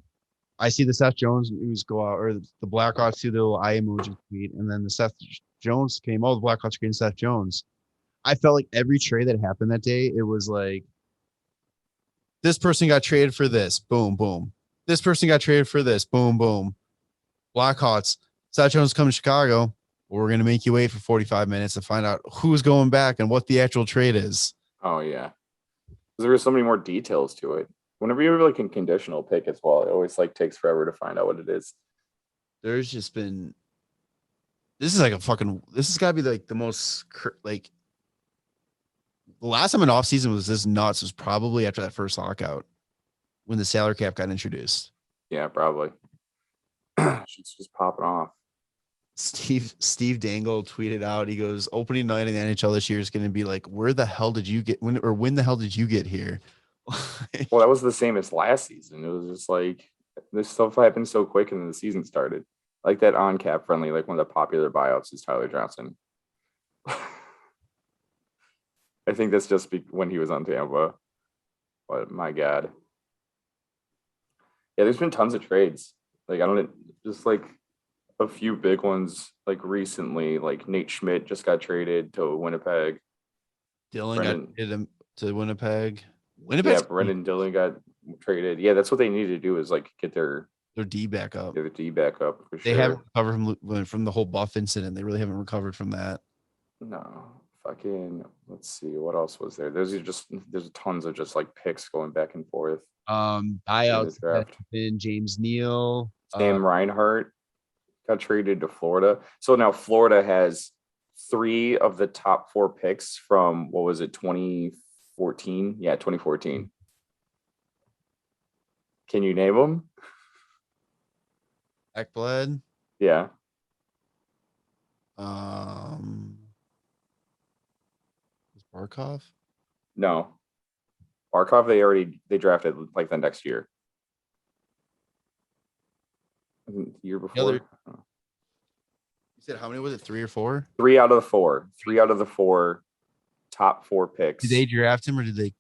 I see the Seth Jones news go out, or the Blackhawks do the little eye emoji tweet, and then the Seth Jones came. Oh, the Blackhawks getting Seth Jones. I felt like every trade that happened that day, it was like, this person got traded for this, boom, boom. This person got traded for this, boom, boom. Blackhawks, Seth Jones coming to Chicago. We're going to make you wait for 45 minutes to find out who's going back and what the actual trade is. Oh, yeah. There were so many more details to it. Whenever you have like a conditional pick as well, it always like takes forever to find out what it is. There's just been, this has got to be like the most, like, the last time an offseason was this nuts was probably after that first lockout when the salary cap got introduced. Yeah, probably. She's just popping off. Steve Dangle tweeted out, he goes, opening night in the NHL this year is going to be like, when the hell did you get here? Well, that was the same as last season. It was just like this stuff happened so quick and then the season started. Like that on cap friendly, like one of the popular buyouts is Tyler Johnson. I think that's just when he was on Tampa. But my God. Yeah, there's been tons of trades. Like, I don't just like a few big ones like recently, like Nate Schmidt just got traded to Winnipeg. Dylan got traded to Winnipeg. Yeah, Brendan Dillon got traded. Yeah, that's what they need to do is like get their D back up. Their D back up for sure. They haven't recovered from the whole Buff incident. They really haven't recovered from that. No. Fucking, let's see, what else was there? There's tons of just like picks going back and forth. Buyouts have been James Neal. Sam Reinhart got traded to Florida. So now Florida has 3 of the top 4 picks from, what was it, 2014? Yeah, 2014. Can you name them? Ekblad. Yeah. Barkov? No. Barkov, they drafted like the next year. The year before. You said how many was it? 3 or 4? 3 out of the 4. 3 out of the 4 top 4 picks. Did they draft him or did they?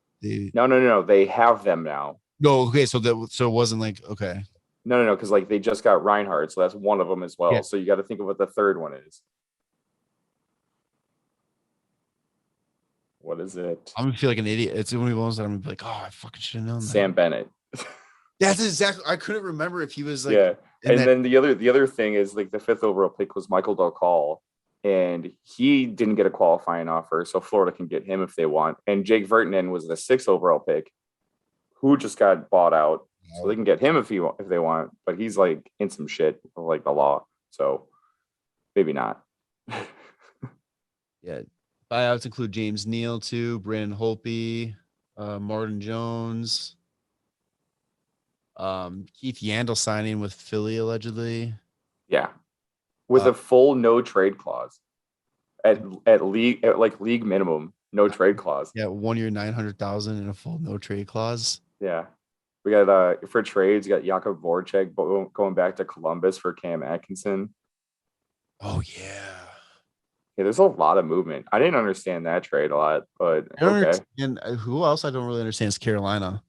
No. They have them now. No, okay. So it wasn't like okay. No, because like they just got Reinhardt, so that's one of them as well. Yeah. So you got to think of what the third one is. What is it? I'm gonna feel like an idiot. It's one of those that I'm gonna be like, oh, I fucking should have known that. Sam Bennett. That's exactly. I couldn't remember if he was like. Yeah, and then the other thing is like the 5th overall pick was Michael Dahl, and he didn't get a qualifying offer, so Florida can get him if they want. And Jake Vertanen was the 6th overall pick, who just got bought out, so they can get him if they want. But he's like in some shit of like the law, so maybe not. Yeah, buyouts include James Neal too, Brandon Holtby, Martin Jones. Keith Yandel signing with Philly allegedly. Yeah, with a full no trade clause at league minimum, no trade clause. Yeah, 1 year, 900,000 and a full no trade clause. Yeah, we got for trades. You got Jakub Voracek going back to Columbus for Cam Atkinson. Oh yeah. Yeah, there's a lot of movement. I didn't understand that trade a lot, but okay. And who else I don't really understand is Carolina.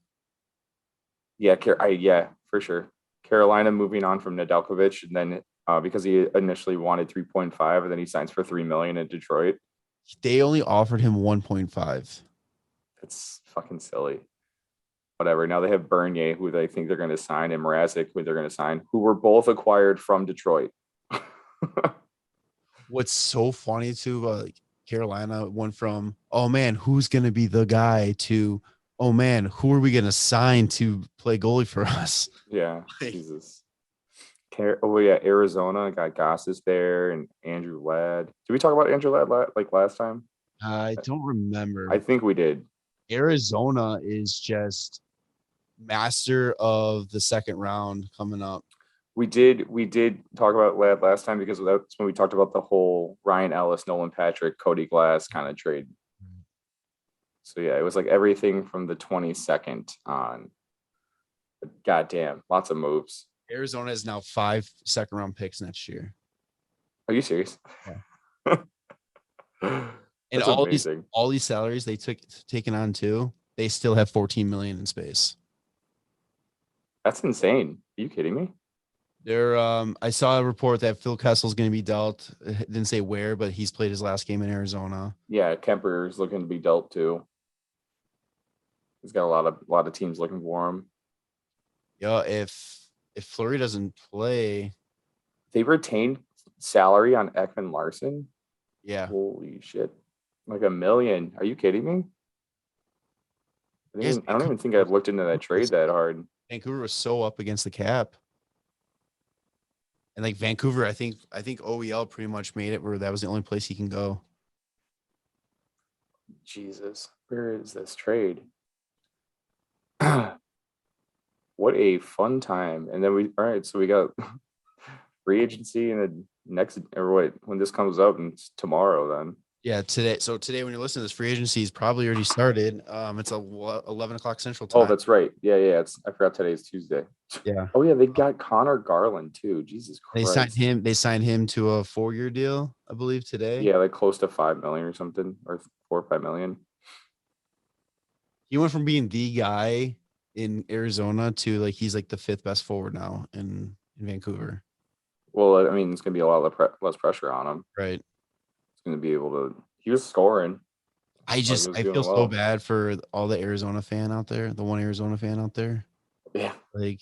Yeah, for sure. Carolina moving on from Nedeljkovic, and then because he initially wanted 3.5, and then he signs for $3 million in Detroit. They only offered him 1.5. That's fucking silly. Whatever. Now they have Bernier, who they think they're going to sign, and Mrazek, who they're going to sign, who were both acquired from Detroit. What's so funny too, Carolina went from, oh man, who's going to be the guy to, oh man, who are we going to sign to play goalie for us? Yeah, Jesus. Oh yeah, Arizona got Gossis there and Andrew Ladd. Did we talk about Andrew Ladd like last time? I don't remember. I think we did. Arizona is just master of the second round coming up. We did talk about Ladd last time because that's when we talked about the whole Ryan Ellis, Nolan Patrick, Cody Glass kind of trade. So yeah, it was like everything from the 22nd on. But goddamn, lots of moves. Arizona has now 5 second round picks next year. Are you serious? Yeah. And all these salaries they taken on too, they still have 14 million in space. That's insane. Are you kidding me? I saw a report that Phil Kessel's going to be dealt. It didn't say where, but he's played his last game in Arizona. Yeah, Kemper's looking to be dealt too. He's got a lot of teams looking for him. Yeah, if Fleury doesn't play, they retained salary on Ekman Larson. Yeah, holy shit, like $1 million. Are you kidding me? I don't even think I've looked into that trade that hard. Vancouver was so up against the cap. And like Vancouver, I think OEL pretty much made it where that was the only place he can go. Jesus, where is this trade? What a fun time. And then so we got free agency and the next, when this comes up, and it's tomorrow then. Yeah, today. So today, when you're listening to this, free agency is probably already started. It's 11 o'clock Central Time. Oh, that's right. Yeah. I forgot today's Tuesday. Yeah. Oh yeah, they got Connor Garland too. Jesus Christ. They signed him to a 4-year deal, I believe, today. Yeah, like close to $5 million or something, or 4 or 5 million. He went from being the guy in Arizona to like he's like the 5th best forward now in Vancouver. Well, I mean, it's gonna be a lot less pressure on him. Right. Going to be able to. He was scoring. I feel so bad for all the Arizona fan out there, the one Arizona fan out there. Yeah. Like,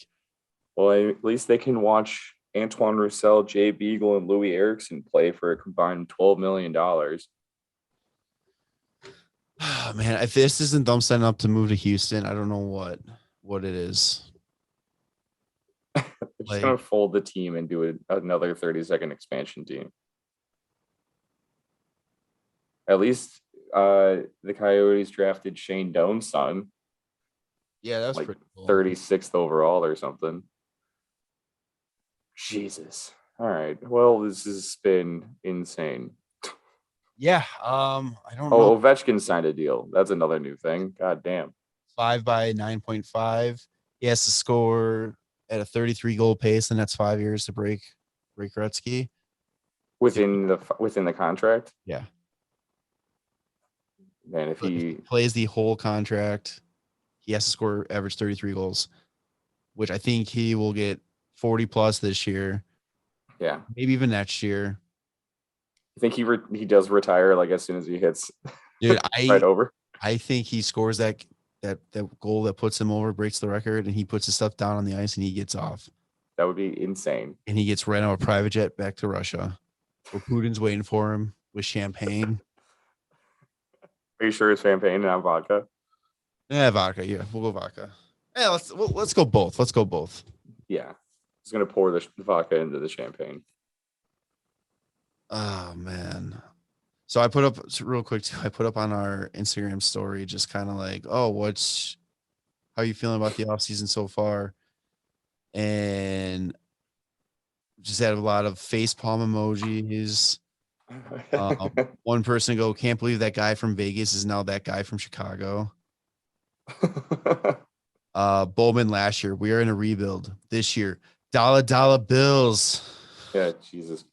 well, at least they can watch Antoine Roussel, Jay Beagle, and Louis Eriksson play for a combined $12 million. Man, if this isn't them setting up to move to Houston, I don't know what it is. They're just going to fold the team and do another 30-second expansion team. At least the Coyotes drafted Shane Doan's son. Yeah, that's like pretty cool. 36th overall or something. Jesus. All right. Well, this has been insane. Yeah. I don't know. Ovechkin signed a deal. That's another new thing. God damn. 5 by 9.5. He has to score at a 33 goal pace, and that's 5 years to break Gretzky. Within the contract. Yeah. Man, if he plays the whole contract, he has to score average 33 goals, which I think he will get 40 plus this year. Yeah. Maybe even next year. I think he does retire like as soon as he hits Dude, right over. I think he scores that goal that puts him over, breaks the record, and he puts his stuff down on the ice and he gets off. That would be insane. And he gets right on a private jet back to Russia, where Putin's waiting for him with champagne. Are you sure it's champagne and not vodka? Yeah, vodka. Yeah, we'll go vodka. Yeah, let's go both. Let's go both. Yeah, he's gonna pour the vodka into the champagne. Oh man. So I put up real quick too. I put up on our Instagram story, just kind of like, oh, how are you feeling about the offseason so far? And just had a lot of face palm emojis. One person go, can't believe that guy from Vegas is now that guy from Chicago. Bowman last year, we are in a rebuild. This year, dollar bills. Yeah, Jesus.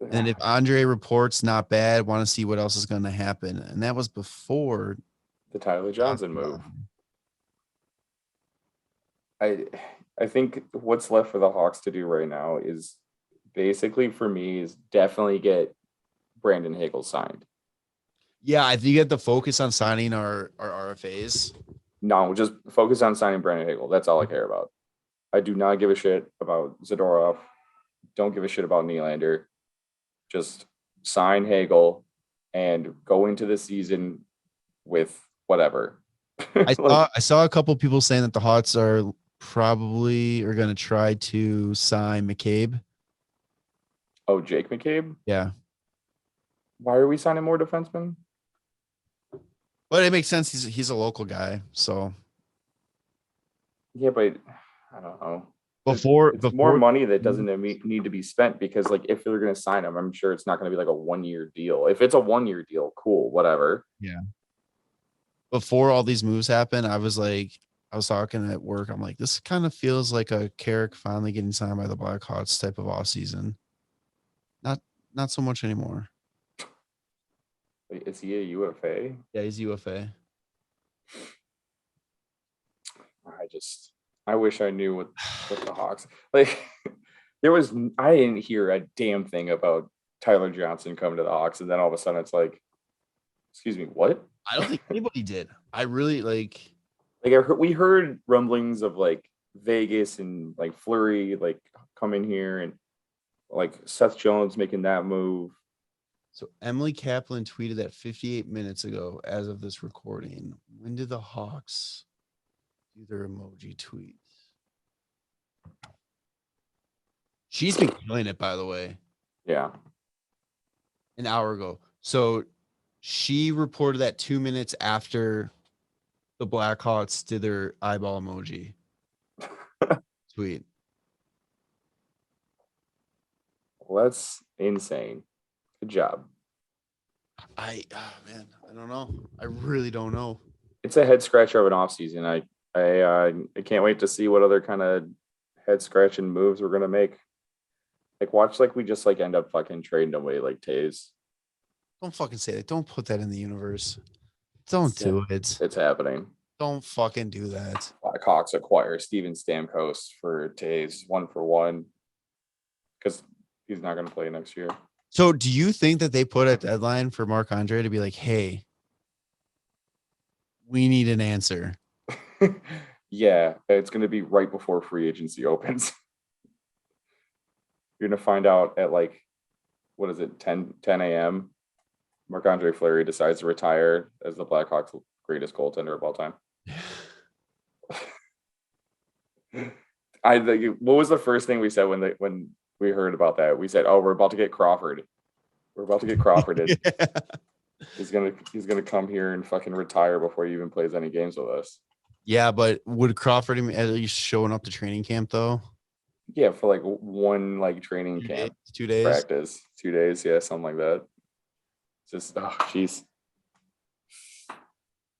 And if Andre reports not bad, want to see what else is going to happen. And that was before the Tyler Johnson move. I think what's left for the Hawks to do right now is basically, for me, is definitely get Brandon Hagel signed. Yeah, I think you have to focus on signing our RFAs. No, just focus on signing Brandon Hagel. That's all I care about. I do not give a shit about Zadorov. Don't give a shit about Nylander. Just sign Hagel and go into the season with whatever. I saw a couple people saying that the Hawks are going to try to sign McCabe. Oh, Jake McCabe? Yeah. Why are we signing more defensemen? But it makes sense. He's a local guy, so. Yeah, but I don't know. Before more money that doesn't need to be spent, because like if they're going to sign him, I'm sure it's not going to be like a 1-year deal. If it's a 1-year deal, cool, whatever. Yeah. Before all these moves happen, I was talking at work. I'm like, this kind of feels like a Carrick finally getting signed by the Blackhawks type of off season. Not so much anymore. Wait, is he a UFA? Yeah, he's UFA. I wish I knew what the Hawks like. I didn't hear a damn thing about Tyler Johnson coming to the Hawks, and then all of a sudden it's like, excuse me, what? I don't think anybody did. I really we heard rumblings of like Vegas and like Fleury like coming here, and like Seth Jones making that move. So Emily Kaplan tweeted that 58 minutes ago as of this recording. When did the Hawks do their emoji tweets? She's been killing it, by the way. Yeah. An hour ago. So she reported that 2 minutes after the Blackhawks did their eyeball emoji tweet. Well, that's insane. Good job. I don't know. I really don't know. It's a head scratcher of an offseason. I can't wait to see what other kind of head scratching moves we're gonna make. Like, watch like we just like end up fucking trading away like Taves. Don't fucking say that. Don't put that in the universe. Don't do it. It's happening. Don't fucking do that. Blackhawks acquire Steven Stamkos for Taves 1-for-1 because he's not going to play next year. So do you think that they put a deadline for Marc-Andre to be like, hey, we need an answer? Yeah, it's going to be right before free agency opens. You're going to find out at like, what is it, 10 a.m. Marc-Andre Fleury decides to retire as the Blackhawks' greatest goaltender of all time. What was the first thing we said when we heard about that? We said, "Oh, we're about to get Crawford. We're about to get Crawford in. Yeah. He's gonna come here and fucking retire before he even plays any games with us." Yeah, but would Crawford at least showing up to training camp though? Yeah, for like one like training camp, 2 days practice, 2 days, yeah, something like that. Just jeez.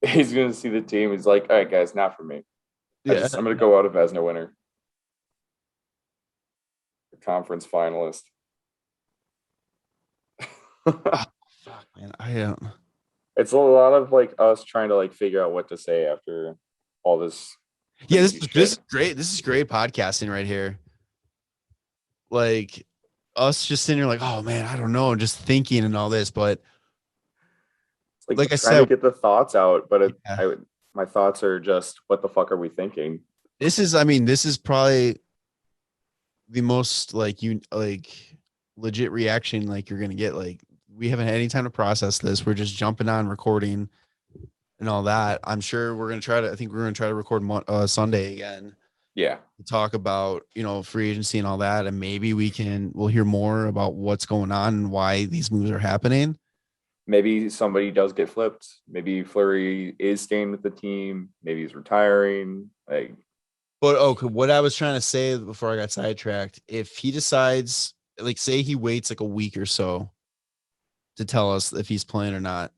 He's going to see the team. He's like, all right, guys, not for me. Yeah. I'm going to go out a Vezina winner. The conference finalist. Fuck, man. I don't. It's a lot of like us trying to like figure out what to say after all this. Yeah, this is great. This is great podcasting right here. Like us just sitting here like, oh man, I don't know, and just thinking and all this, but it's like I trying said, to get the thoughts out, but yeah. my thoughts are just, what the fuck are we thinking? This is probably the most like legit reaction like you're gonna get. Like we haven't had any time to process this. We're just jumping on recording and all that. I'm sure we're gonna try to. I think we're gonna try to record Sunday again. Yeah. To talk about free agency and all that, and maybe we'll hear more about what's going on and why these moves are happening. Maybe somebody does get flipped. Maybe Fleury is staying with the team. Maybe he's retiring. Like, but okay, what I was trying to say before I got sidetracked, if he decides, like, say he waits like a week or so to tell us if he's playing or not,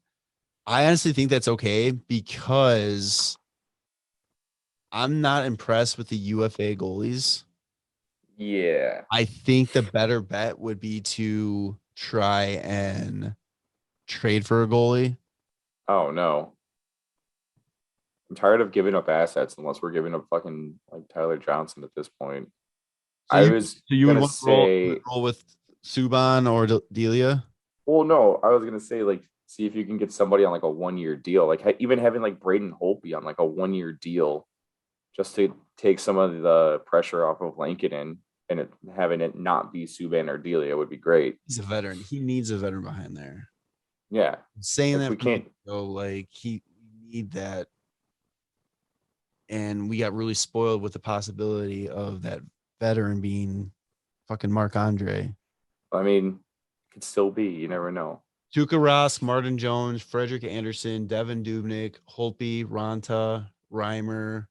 I honestly think that's okay because I'm not impressed with the UFA goalies. yeah. I think the better bet would be to try and trade for a goalie. Oh no. I'm tired of giving up assets unless we're giving up fucking like Tyler Johnson at this point. So you would want to roll with Subban or Delia? Well, no, I was gonna say like see if you can get somebody on like a 1-year deal, like even having like Braden Holtby on like a 1-year deal, just to take some of the pressure off of Lankinen and having it not be Subban or Delia would be great. He's a veteran. He needs a veteran behind there. Yeah, I'm saying like that we can't. we need that, and we got really spoiled with the possibility of that veteran being fucking Marc-Andre. I mean, it could still be. You never know. Tuukka Rask, Martin Jones, Frederick Anderson, Devin Dubnyk, Holtby, Ranta, Reimer,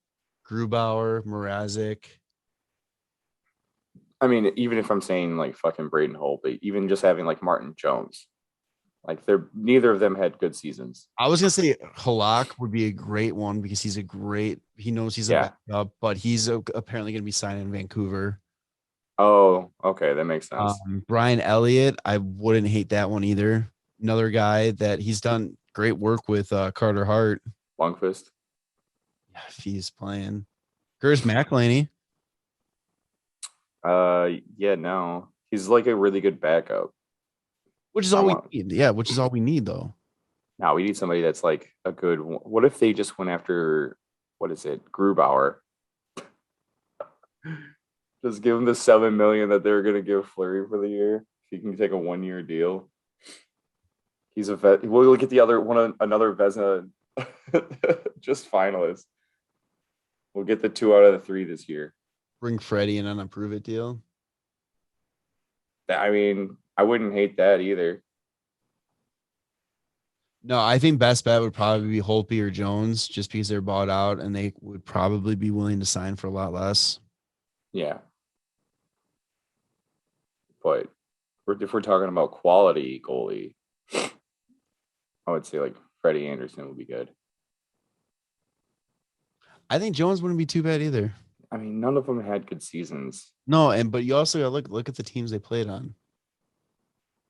Grubauer, Mrazek. I mean, even if I'm saying like fucking Braden Holtby, even just having like Martin Jones, like neither of them had good seasons. I was gonna say Halak would be a great one because he knows he's a backup, but he's apparently gonna be signing in Vancouver. Oh, okay, that makes sense. Brian Elliott, I wouldn't hate that one either. Another guy that he's done great work with Carter Hart. Lundqvist. Yeah, if he's playing. Curtis McElhinney. Yeah, no. He's like a really good backup. Which is all we need. Yeah, which is all we need though. Now we need somebody that's like a good. What if they just went after Grubauer? Just give him the $7 million that they're gonna give Fleury for the year. If he can take a 1-year deal, he's a vet. We'll get the other one, another Vezina, just finalist. We'll get the 2 out of the 3 this year. Bring Freddie in on a prove it deal. I mean, I wouldn't hate that either. No, I think best bet would probably be Holtby or Jones, just because they're bought out and they would probably be willing to sign for a lot less. Yeah. But if we're talking about quality goalie, I would say like Freddie Anderson would be good. I think Jones wouldn't be too bad either. I mean, none of them had good seasons. No, but you also got to look at the teams they played on.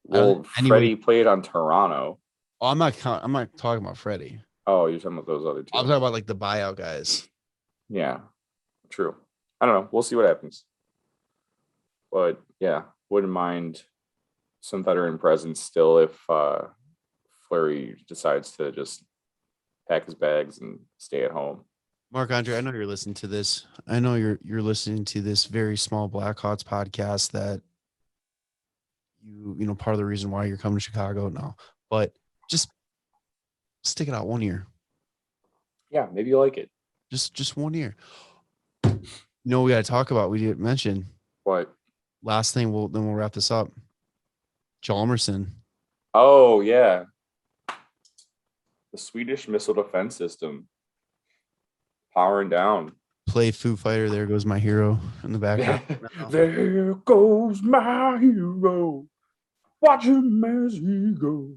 Well, Freddie played on Toronto. Oh, I'm not talking about Freddie. Oh, you're talking about those other two. I'm talking about like the buyout guys. Yeah, true. I don't know. We'll see what happens. But yeah, wouldn't mind some veteran presence still if Fleury decides to just pack his bags and stay at home. Marc-Andre, I know you're listening to this. I know you're listening to this very small Blackhawks podcast that you know part of the reason why you're coming to Chicago now. But just stick it out 1 year. Yeah, maybe you like it. Just 1 year. You know, we got to talk about. We didn't mention what. Last thing. We'll wrap this up. Hjlamarsson. Oh yeah, the Swedish missile defense system powering down. Play Foo Fighter. There goes my hero in the background. There goes my hero. Watch him as he goes.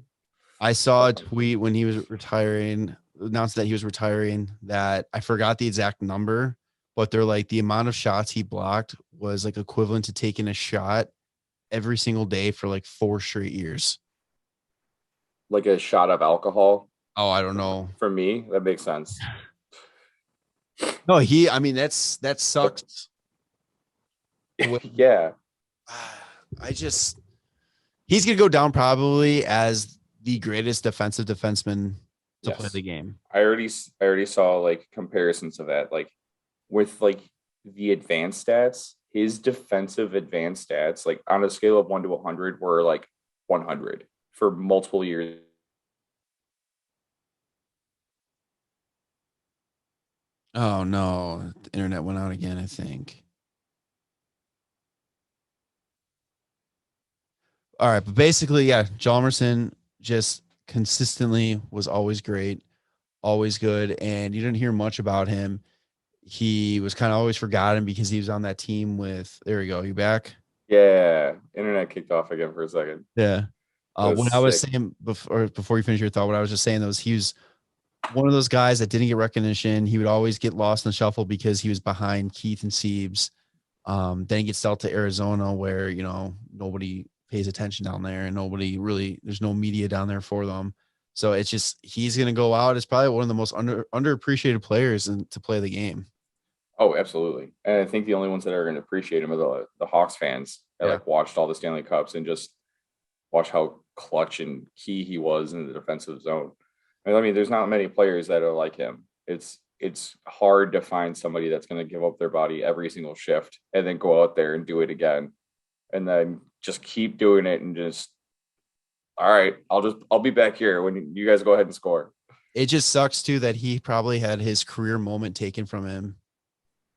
I saw a tweet when he was retiring announced that he was retiring, that I forgot the exact number, but they're like the amount of shots he blocked was like equivalent to taking a shot every single day for like 4 straight years. Like a shot of alcohol. Oh, I don't know. For me, that makes sense. No, I mean, that sucks. Yeah. He's going to go down probably as the greatest defensive defenseman to play the game. I already saw like comparisons of that. Like with like the advanced stats, his defensive advanced stats, like on a scale of 1 to 100, were like 100 for multiple years. Oh no, the internet went out again, I think. All right, but basically, yeah, Hjlamarsson just consistently was always great, always good, and you didn't hear much about him. He was kind of always forgotten because he was on that team with. There we go. You back? Yeah, internet kicked off again for a second. Yeah. What I was sick. saying before you finish your thought, what I was just saying was he was one of those guys that didn't get recognition. He would always get lost in the shuffle because he was behind Keith and Siebes. Then he gets dealt to Arizona where, nobody pays attention down there and there's no media down there for them. So it's just, he's going to go out as probably one of the most underappreciated players to play the game. Oh, absolutely. And I think the only ones that are going to appreciate him are the Hawks fans that like watched all the Stanley Cups and just watch how clutch and key he was in the defensive zone. I mean, there's not many players that are like him. It's hard to find somebody that's going to give up their body every single shift and then go out there and do it again. And then just keep doing it and just, all right, I'll be back here when you guys go ahead and score. It just sucks too that he probably had his career moment taken from him.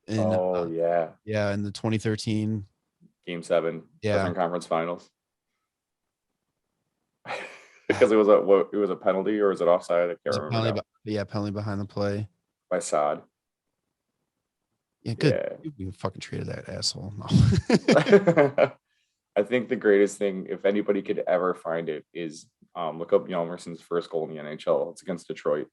In the 2013 Game 7 Western Conference Finals. Because it was a penalty or was it offside? I can't remember. Penalty behind the play by Saad. Yeah, good. Yeah. You fucking treated that asshole. No. I think the greatest thing, if anybody could ever find it, is look up Hjalmarsson's first goal in the NHL. It's against Detroit.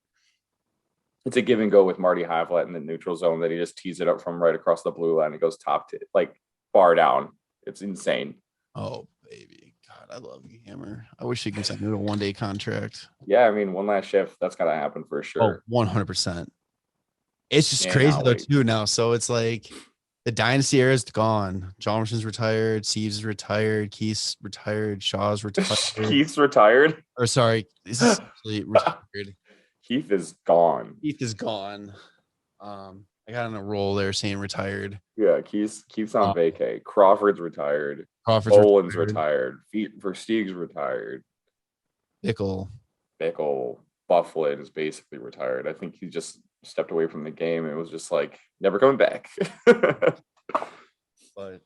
It's a give and go with Marty Havlat in the neutral zone that he just tees it up from right across the blue line. It goes top to like bar down. It's insane. Oh, baby. God, I love you, Hammer. I wish you could send me a 1-day contract. Yeah, I mean, one last shift. That's got to happen for sure. Oh, 100%. It's just crazy, though, too, now. So it's like the dynasty era is gone. Hjalmarsson's retired. Sieves is retired. Keith's retired. Shaw's retired. Keith's retired? Or sorry, this is actually retired. Keith is gone. Keith is gone. I got on a roll there saying retired. Yeah, Keith's on vacay. Crawford's retired. Boland's retired. Versteeg's retired. Bickle. Bufflin is basically retired. I think he just stepped away from the game. It was just like never coming back. But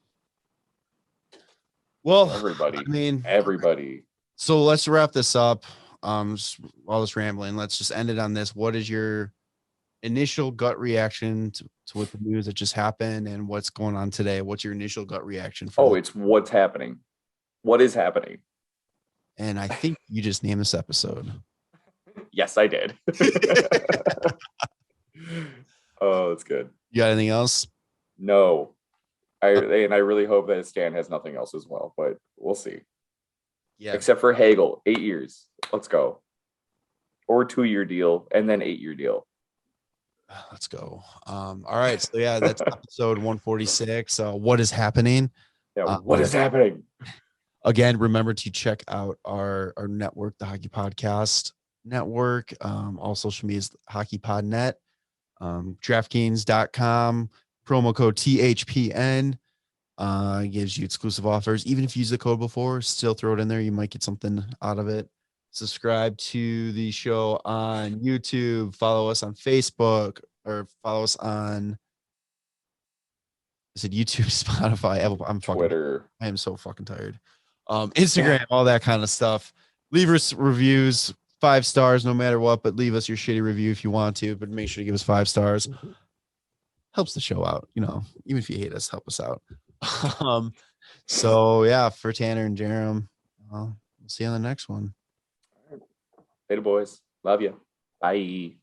everybody. So let's wrap this up. All this rambling. Let's just end it on this. What is your initial gut reaction to what the news that just happened and what's going on today? What's your initial gut reaction for it's what's happening. What is happening? And I think you just named this episode. Yes, I did. Oh, that's good. You got anything else? No. I really hope that Stan has nothing else as well, but we'll see. Yeah. Except for Hagel, 8 years. Let's go. Or 2-year deal and then 8-year deal. Let's go. All right. So yeah, that's episode 146. What is happening? Yeah, what is happening? Again, remember to check out our network, the Hockey Podcast Network. All social media is HockeyPodNet. DraftKings.com, promo code THPN. Gives you exclusive offers. Even if you use the code before, still throw it in there. You might get something out of it. Subscribe to the show on YouTube. Follow us on Facebook, or follow us on YouTube, Spotify, Apple. Twitter. I am so fucking tired. Instagram, all that kind of stuff. Leave us reviews, 5 stars, no matter what, but leave us your shitty review if you want to, but make sure to give us 5 stars. Helps the show out, even if you hate us, help us out. So yeah, for Tanner and Jarom, we'll see you on the next one. Later, boys. Love you. Bye.